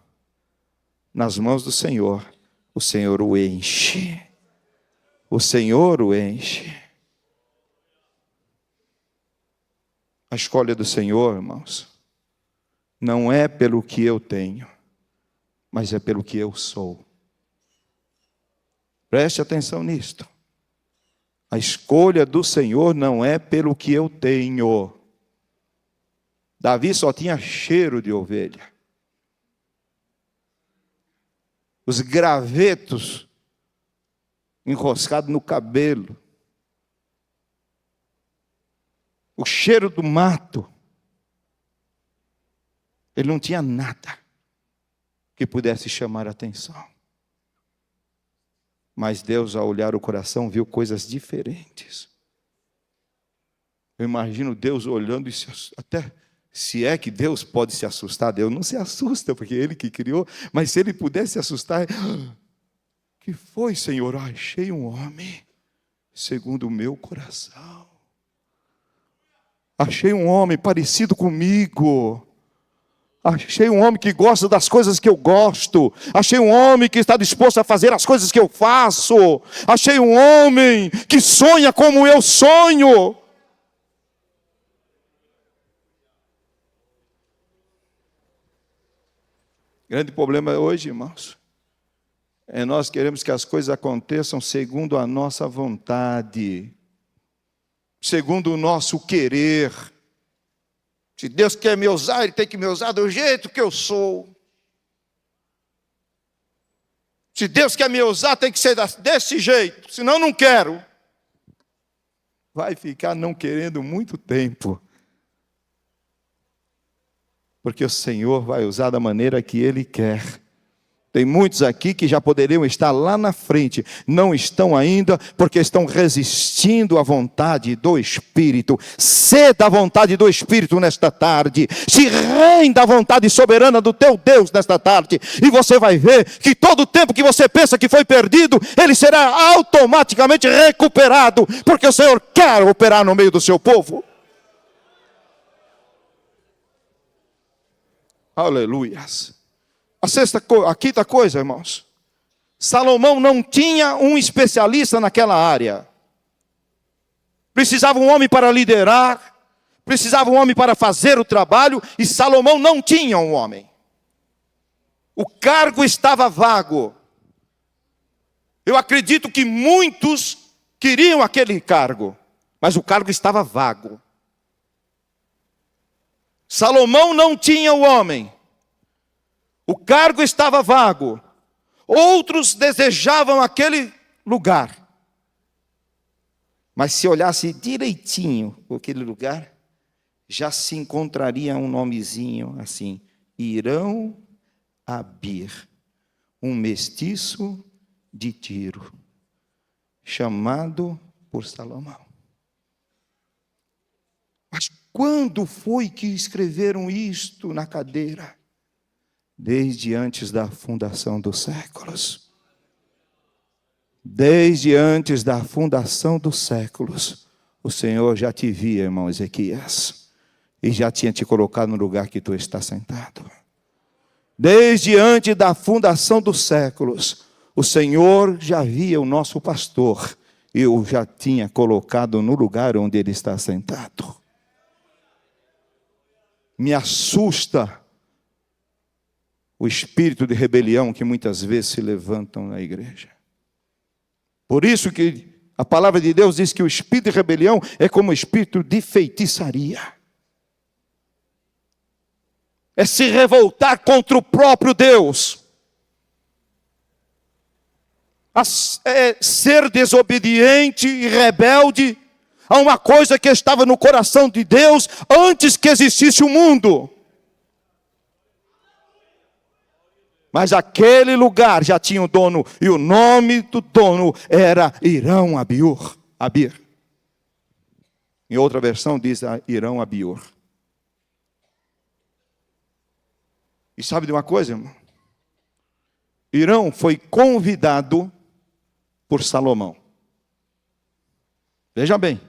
nas mãos do Senhor, o Senhor o enche. O Senhor o enche. A escolha do Senhor, irmãos, não é pelo que eu tenho, mas é pelo que eu sou. Preste atenção nisto. A escolha do Senhor não é pelo que eu tenho. Davi só tinha cheiro de ovelha. Os gravetos enroscados no cabelo. O cheiro do mato. Ele não tinha nada que pudesse chamar a atenção. Mas Deus, ao olhar o coração, viu coisas diferentes. Eu imagino Deus olhando e até se é que Deus pode se assustar, Deus não se assusta, porque é Ele que criou, mas se Ele pudesse se assustar, que foi, Senhor? Achei um homem segundo o meu coração. Achei um homem parecido comigo. Achei um homem que gosta das coisas que eu gosto. Achei um homem que está disposto a fazer as coisas que eu faço. Achei um homem que sonha como eu sonho. Grande problema hoje, irmãos, é nós queremos que as coisas aconteçam segundo a nossa vontade, segundo o nosso querer. Se Deus quer me usar, Ele tem que me usar do jeito que eu sou. Se Deus quer me usar, tem que ser desse jeito, senão não quero. Vai ficar não querendo muito tempo. Porque o Senhor vai usar da maneira que Ele quer. Tem muitos aqui que já poderiam estar lá na frente, não estão ainda, porque estão resistindo à vontade do Espírito. Ceda à vontade do Espírito nesta tarde. Se renda à vontade soberana do teu Deus nesta tarde. E você vai ver que todo o tempo que você pensa que foi perdido, ele será automaticamente recuperado, porque o Senhor quer operar no meio do seu povo. Aleluias. A quinta coisa, irmãos. Salomão não tinha um especialista naquela área. Precisava um homem para liderar, precisava um homem para fazer o trabalho, e Salomão não tinha um homem. O cargo estava vago. Eu acredito que muitos queriam aquele cargo, mas o cargo estava vago. Salomão não tinha o homem. O cargo estava vago. Outros desejavam aquele lugar. Mas se olhasse direitinho para aquele lugar, já se encontraria um nomezinho assim: Irão Abir, um mestiço de Tiro, chamado por Salomão. Mas quando foi que escreveram isto na cadeira? Desde antes da fundação dos séculos. Desde antes da fundação dos séculos, o Senhor já te via, irmão Ezequias, e já tinha te colocado no lugar que tu está sentado. Desde antes da fundação dos séculos, o Senhor já via o nosso pastor, e o já tinha colocado no lugar onde ele está sentado. Me assusta o espírito de rebelião que muitas vezes se levantam na igreja. Por isso que a palavra de Deus diz que o espírito de rebelião é como o espírito de feitiçaria. É se revoltar contra o próprio Deus. É ser desobediente e rebelde a uma coisa que estava no coração de Deus antes que existisse o mundo. Mas aquele lugar já tinha um dono, e o nome do dono era Irão Abir. Em outra versão diz Irão Abiur. E sabe de uma coisa, irmão? Irão foi convidado por Salomão. Veja bem,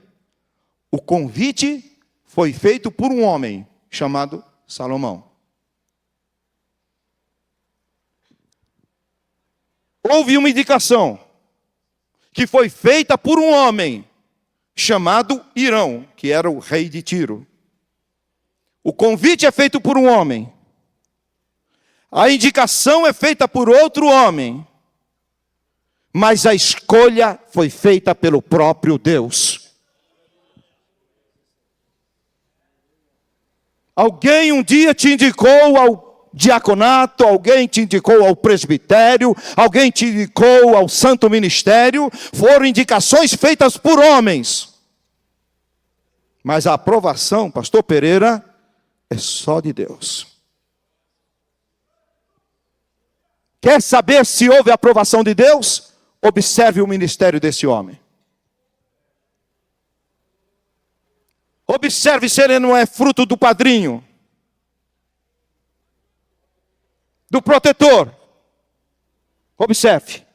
o convite foi feito por um homem chamado Salomão. Houve uma indicação que foi feita por um homem chamado Irão, que era o rei de Tiro. O convite é feito por um homem. A indicação é feita por outro homem. Mas a escolha foi feita pelo próprio Deus. Alguém um dia te indicou ao diaconato, alguém te indicou ao presbitério, alguém te indicou ao santo ministério, foram indicações feitas por homens. Mas a aprovação, pastor Pereira, é só de Deus. Quer saber se houve aprovação de Deus? Observe o ministério desse homem. Observe se ele não é fruto do padrinho, do protetor. Observe.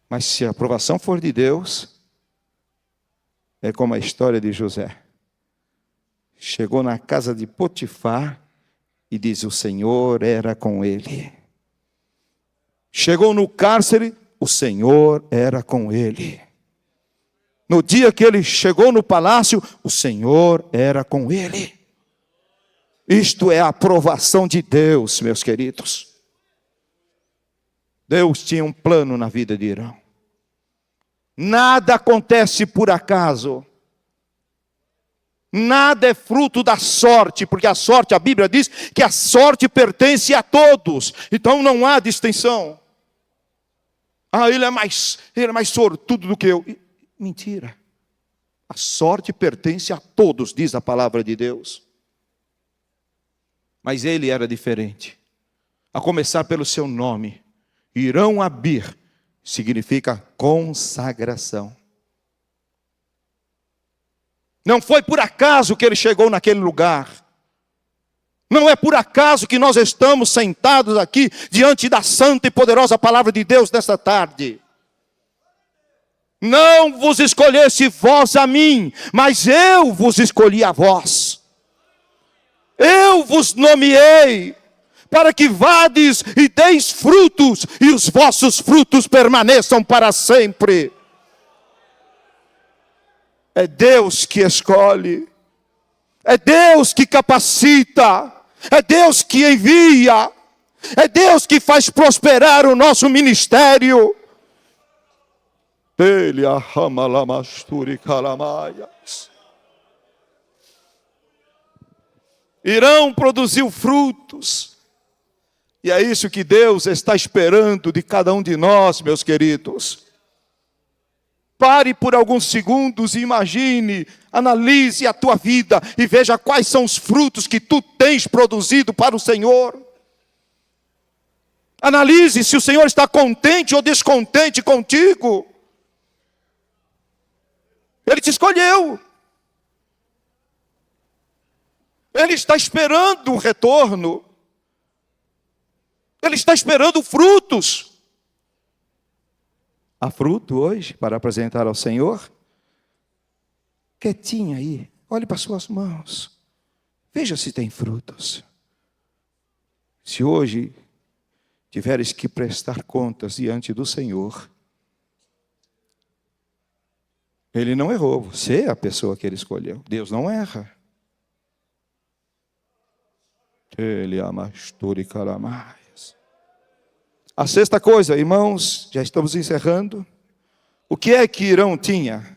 Mas se a aprovação for de Deus, é como a história de José. Chegou na casa de Potifar e diz: o Senhor era com ele. Chegou no cárcere, o Senhor era com ele. No dia que ele chegou no palácio, o Senhor era com ele. Isto é a aprovação de Deus, meus queridos. Deus tinha um plano na vida de Irão. Nada acontece por acaso. Nada é fruto da sorte, porque a sorte, a Bíblia diz que a sorte pertence a todos. Então não há distinção. Ele é mais sortudo do que eu. Mentira. A sorte pertence a todos, diz a palavra de Deus. Mas ele era diferente. A começar pelo seu nome. Irão Abir significa consagração. Não foi por acaso que ele chegou naquele lugar. Não é por acaso que nós estamos sentados aqui diante da santa e poderosa palavra de Deus nesta tarde. Não vos escolheste vós a mim, mas eu vos escolhi a vós. Eu vos nomeei para que vades e deis frutos, e os vossos frutos permaneçam para sempre. É Deus que escolhe, é Deus que capacita, é Deus que envia, é Deus que faz prosperar o nosso ministério. Ele arrama lamasturi calamaias. Irão produziu frutos. E é isso que Deus está esperando de cada um de nós, meus queridos. Pare por alguns segundos e imagine, analise a tua vida e veja quais são os frutos que tu tens produzido para o Senhor. Analise se o Senhor está contente ou descontente contigo. Ele te escolheu. Ele está esperando um retorno. Ele está esperando frutos. Há fruto hoje para apresentar ao Senhor? Quietinho aí, olhe para suas mãos. Veja se tem frutos. Se hoje tiveres que prestar contas diante do Senhor, Ele não errou, você é a pessoa que Ele escolheu. Deus não erra. Ele amasture calamais. A sexta coisa, irmãos, já estamos encerrando. O que é que Irão tinha?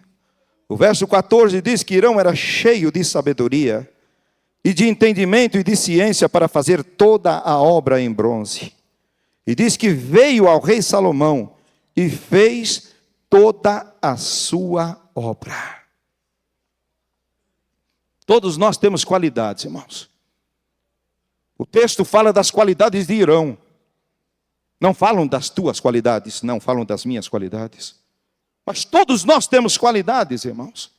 O verso 14 diz que Irão era cheio de sabedoria e de entendimento e de ciência para fazer toda a obra em bronze. E diz que veio ao rei Salomão e fez toda a sua obra. Todos nós temos qualidades, irmãos. O texto fala das qualidades de Irão. Não falam das tuas qualidades, não falam das minhas qualidades. Mas todos nós temos qualidades, irmãos.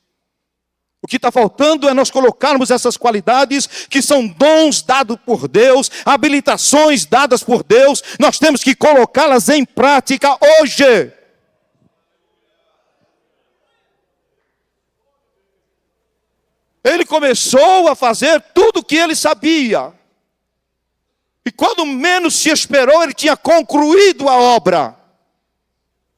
O que está faltando é nós colocarmos essas qualidades, que são dons dados por Deus, habilitações dadas por Deus, nós temos que colocá-las em prática hoje. Ele começou a fazer tudo o que ele sabia. E quando menos se esperou, ele tinha concluído a obra.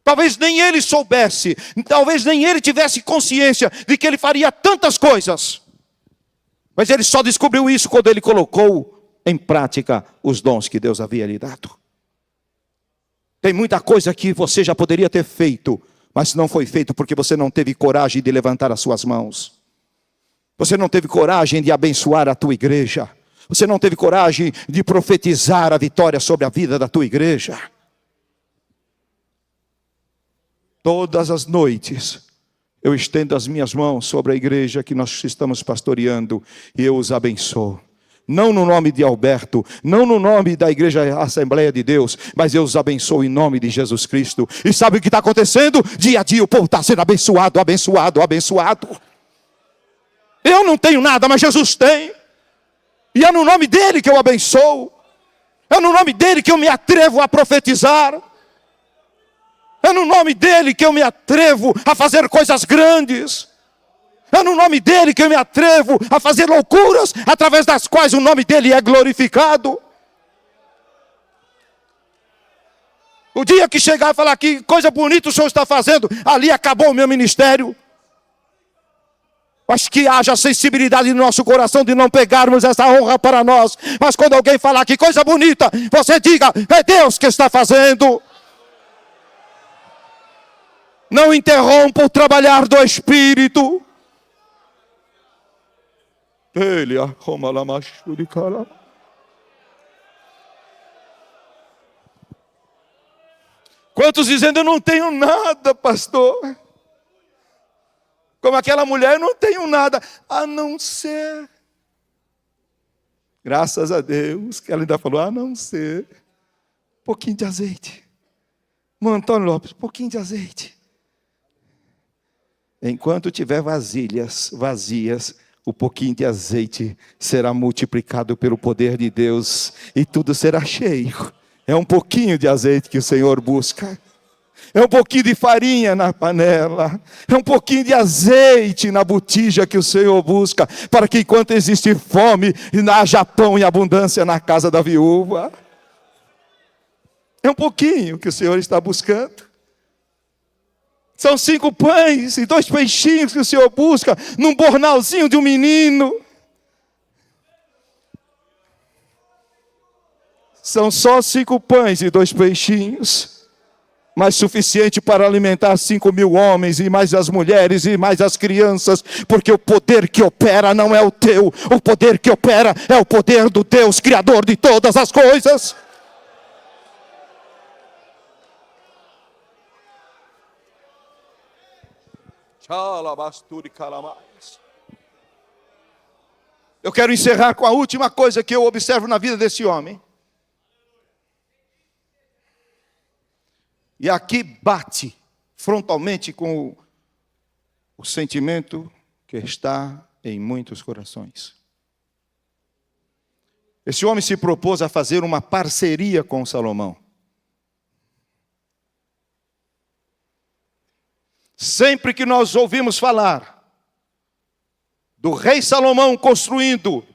Talvez nem ele soubesse, talvez nem ele tivesse consciência de que ele faria tantas coisas. Mas ele só descobriu isso quando ele colocou em prática os dons que Deus havia lhe dado. Tem muita coisa que você já poderia ter feito, mas não foi feito porque você não teve coragem de levantar as suas mãos. Você não teve coragem de abençoar a tua igreja. Você não teve coragem de profetizar a vitória sobre a vida da tua igreja. Todas as noites eu estendo as minhas mãos sobre a igreja que nós estamos pastoreando e eu os abençoo. Não no nome de Alberto, não no nome da Igreja Assembleia de Deus, mas eu os abençoo em nome de Jesus Cristo. E sabe o que está acontecendo? Dia a dia o povo está sendo abençoado, abençoado, abençoado. Eu não tenho nada, mas Jesus tem. E é no nome dele que eu abençoo. É no nome dele que eu me atrevo a profetizar. É no nome dele que eu me atrevo a fazer coisas grandes. É no nome dele que eu me atrevo a fazer loucuras, através das quais o nome dele é glorificado. O dia que chegar e falar que coisa bonita o senhor está fazendo, ali acabou o meu ministério. Mas que haja sensibilidade no nosso coração de não pegarmos essa honra para nós. Mas quando alguém falar que coisa bonita, você diga, é Deus que está fazendo. Não interrompa o trabalhar do Espírito. Ele arruma lá machuri cara. Quantos dizendo eu não tenho nada, pastor? Como aquela mulher, eu não tenho nada, a não ser. Graças a Deus, que ela ainda falou, a não ser. Um pouquinho de azeite. Irmão Antônio Lopes, um pouquinho de azeite. Enquanto tiver vasilhas vazias, o pouquinho de azeite será multiplicado pelo poder de Deus e tudo será cheio. É um pouquinho de azeite que o Senhor busca. É um pouquinho de farinha na panela. É um pouquinho de azeite na botija que o Senhor busca, para que enquanto existe fome, haja pão em abundância na casa da viúva. É um pouquinho que o Senhor está buscando. São 5 pães e 2 peixinhos que o Senhor busca num bornalzinho de um menino. São só 5 pães e 2 peixinhos, mas suficiente para alimentar 5.000 homens, e mais as mulheres, e mais as crianças, porque o poder que opera não é o teu, o poder que opera é o poder do Deus, Criador de todas as coisas. Eu quero encerrar com a última coisa que eu observo na vida desse homem. E aqui bate frontalmente com o sentimento que está em muitos corações. Esse homem se propôs a fazer uma parceria com Salomão. Sempre que nós ouvimos falar do rei Salomão construindo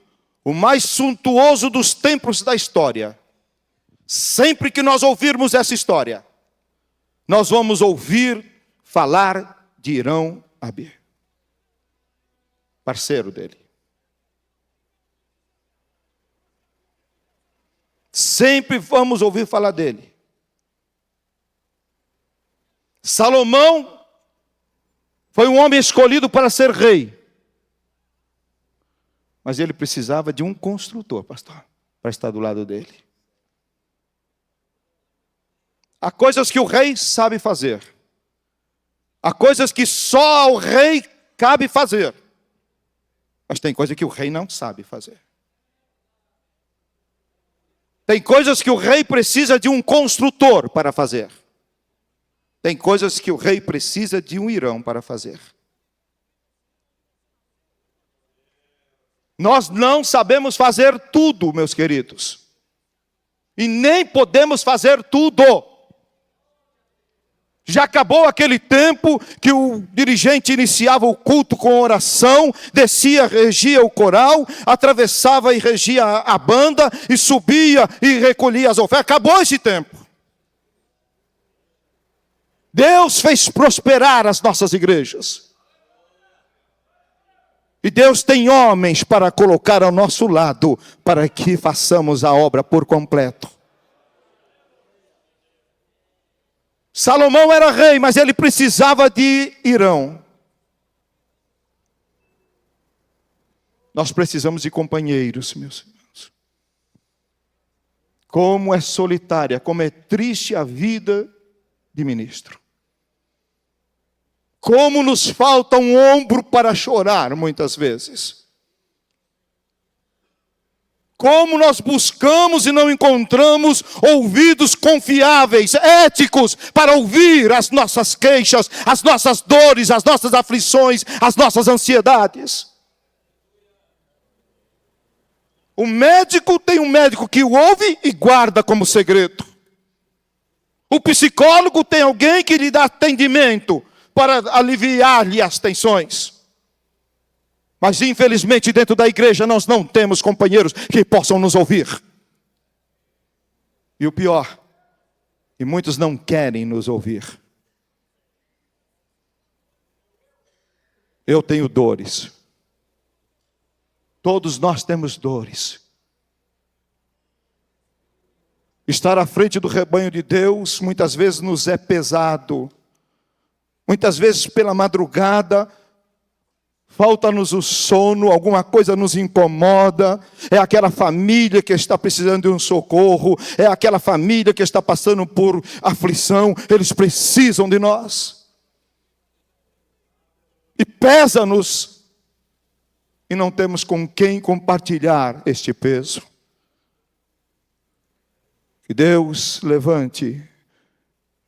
o mais suntuoso dos templos da história, sempre que nós ouvirmos essa história, nós vamos ouvir falar de Irão-Abi, parceiro dele. Sempre vamos ouvir falar dele. Salomão foi um homem escolhido para ser rei. Mas ele precisava de um construtor, pastor, para estar do lado dele. Há coisas que o rei sabe fazer. Há coisas que só ao rei cabe fazer. Mas tem coisas que o rei não sabe fazer. Tem coisas que o rei precisa de um construtor para fazer. Tem coisas que o rei precisa de um Irão para fazer. Nós não sabemos fazer tudo, meus queridos. E nem podemos fazer tudo. Já acabou aquele tempo que o dirigente iniciava o culto com oração, descia, regia o coral, atravessava e regia a banda, e subia e recolhia as ofertas. Acabou esse tempo. Deus fez prosperar as nossas igrejas. E Deus tem homens para colocar ao nosso lado, para que façamos a obra por completo. Salomão era rei, mas ele precisava de Irão. Nós precisamos de companheiros, meus irmãos. Como é solitária, como é triste a vida de ministro. Como nos falta um ombro para chorar muitas vezes. Como nós buscamos e não encontramos ouvidos confiáveis, éticos, para ouvir as nossas queixas, as nossas dores, as nossas aflições, as nossas ansiedades. O médico tem um médico que o ouve e guarda como segredo. O psicólogo tem alguém que lhe dá atendimento para aliviar-lhe as tensões. Mas infelizmente dentro da igreja nós não temos companheiros que possam nos ouvir. E o pior, e muitos não querem nos ouvir. Eu tenho dores. Todos nós temos dores. Estar à frente do rebanho de Deus muitas vezes nos é pesado. Muitas vezes pela madrugada falta-nos o sono, alguma coisa nos incomoda. É aquela família que está precisando de um socorro. É aquela família que está passando por aflição. Eles precisam de nós. E pesa-nos. E não temos com quem compartilhar este peso. Que Deus levante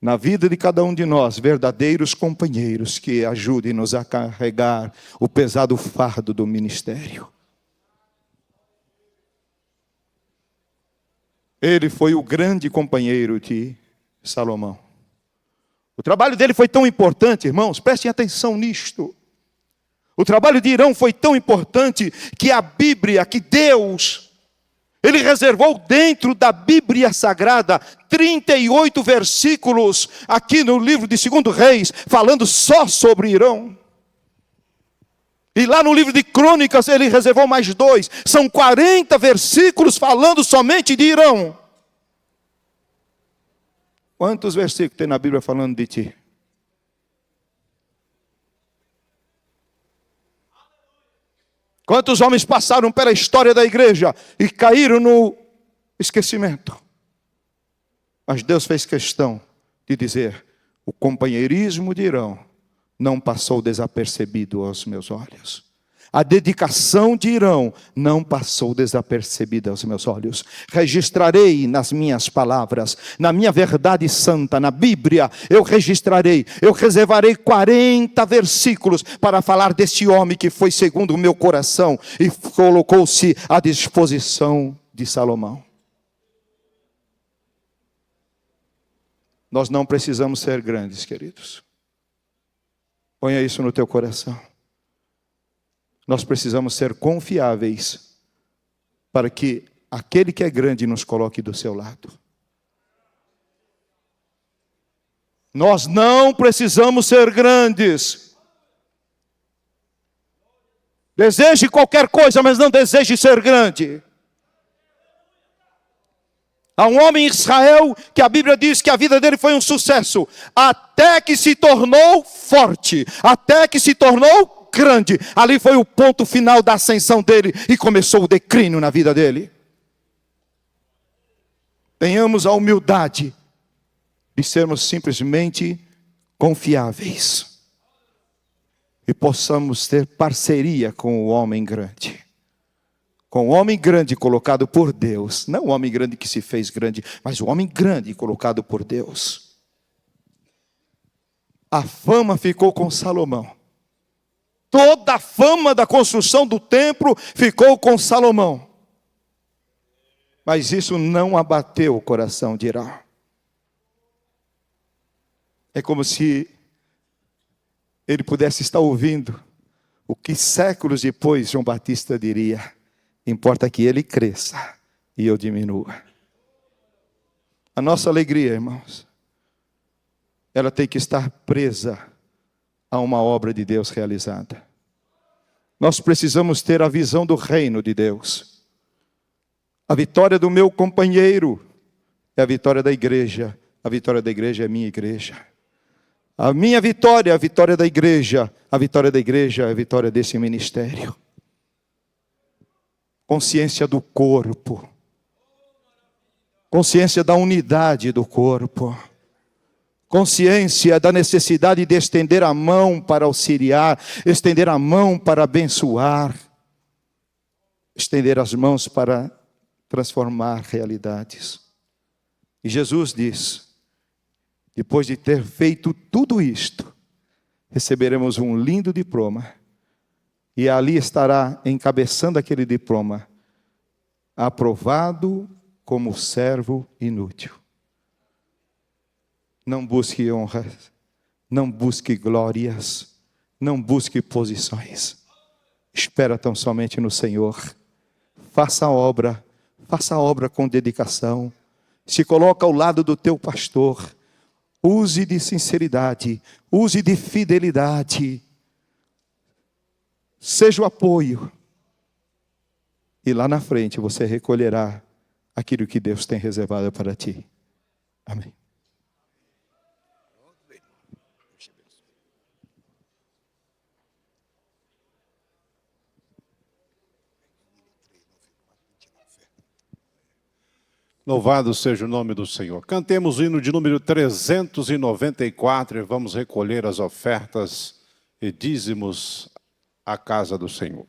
na vida de cada um de nós verdadeiros companheiros que ajudem-nos a carregar o pesado fardo do ministério. Ele foi o grande companheiro de Salomão. O trabalho dele foi tão importante, irmãos, prestem atenção nisto. O trabalho de Irão foi tão importante que a Bíblia, que Deus, Ele reservou dentro da Bíblia Sagrada 38 versículos aqui no livro de 2 Reis, falando só sobre Irão. E lá no livro de Crônicas ele reservou mais 2. São 40 versículos falando somente de Irão. Quantos versículos tem na Bíblia falando de ti? Quantos homens passaram pela história da igreja e caíram no esquecimento? Mas Deus fez questão de dizer: o companheirismo de Irão não passou desapercebido aos meus olhos. A dedicação de Irão não passou desapercebida aos meus olhos. Registrarei nas minhas palavras, na minha verdade santa, na Bíblia, eu registrarei, eu reservarei 40 versículos para falar deste homem que foi segundo o meu coração e colocou-se à disposição de de Salomão. Nós não precisamos ser grandes, queridos. Ponha isso no teu coração. Nós precisamos ser confiáveis para que aquele que é grande nos coloque do seu lado. Nós não precisamos ser grandes. Deseje qualquer coisa, mas não deseje ser grande. Há um homem em Israel que a Bíblia diz que a vida dele foi um sucesso, até que se tornou forte, até que se tornou grande. Ali foi o ponto final da ascensão dele e começou o declínio na vida dele. Tenhamos a humildade de sermos simplesmente confiáveis e possamos ter parceria com o homem grande. Com o homem grande colocado por Deus. Não o homem grande que se fez grande, mas o homem grande colocado por Deus. A fama ficou com Salomão. Toda a fama da construção do templo ficou com Salomão. Mas isso não abateu o coração de Hiram. É como se ele pudesse estar ouvindo o que séculos depois João Batista diria: importa que ele cresça e eu diminua. A nossa alegria, irmãos, ela tem que estar presa a uma obra de Deus realizada. Nós precisamos ter a visão do reino de Deus. A vitória do meu companheiro é a vitória da igreja. A vitória da igreja é a minha igreja. A minha vitória é a vitória da igreja. A vitória da igreja é a vitória desse ministério. Consciência do corpo. Consciência da unidade do corpo. Consciência da necessidade de estender a mão para auxiliar, estender a mão para abençoar, estender as mãos para transformar realidades. E Jesus diz: depois de ter feito tudo isto, receberemos um lindo diploma. E ali estará encabeçando aquele diploma: aprovado como servo inútil. Não busque honras, não busque glórias, não busque posições. Espera tão somente no Senhor. Faça a obra com dedicação. Se coloca ao lado do teu pastor. Use de sinceridade, use de fidelidade. Seja o apoio. E lá na frente você recolherá aquilo que Deus tem reservado para ti. Amém. Louvado seja o nome do Senhor. Cantemos o hino de número 394 e vamos recolher as ofertas e dízimos à casa do Senhor.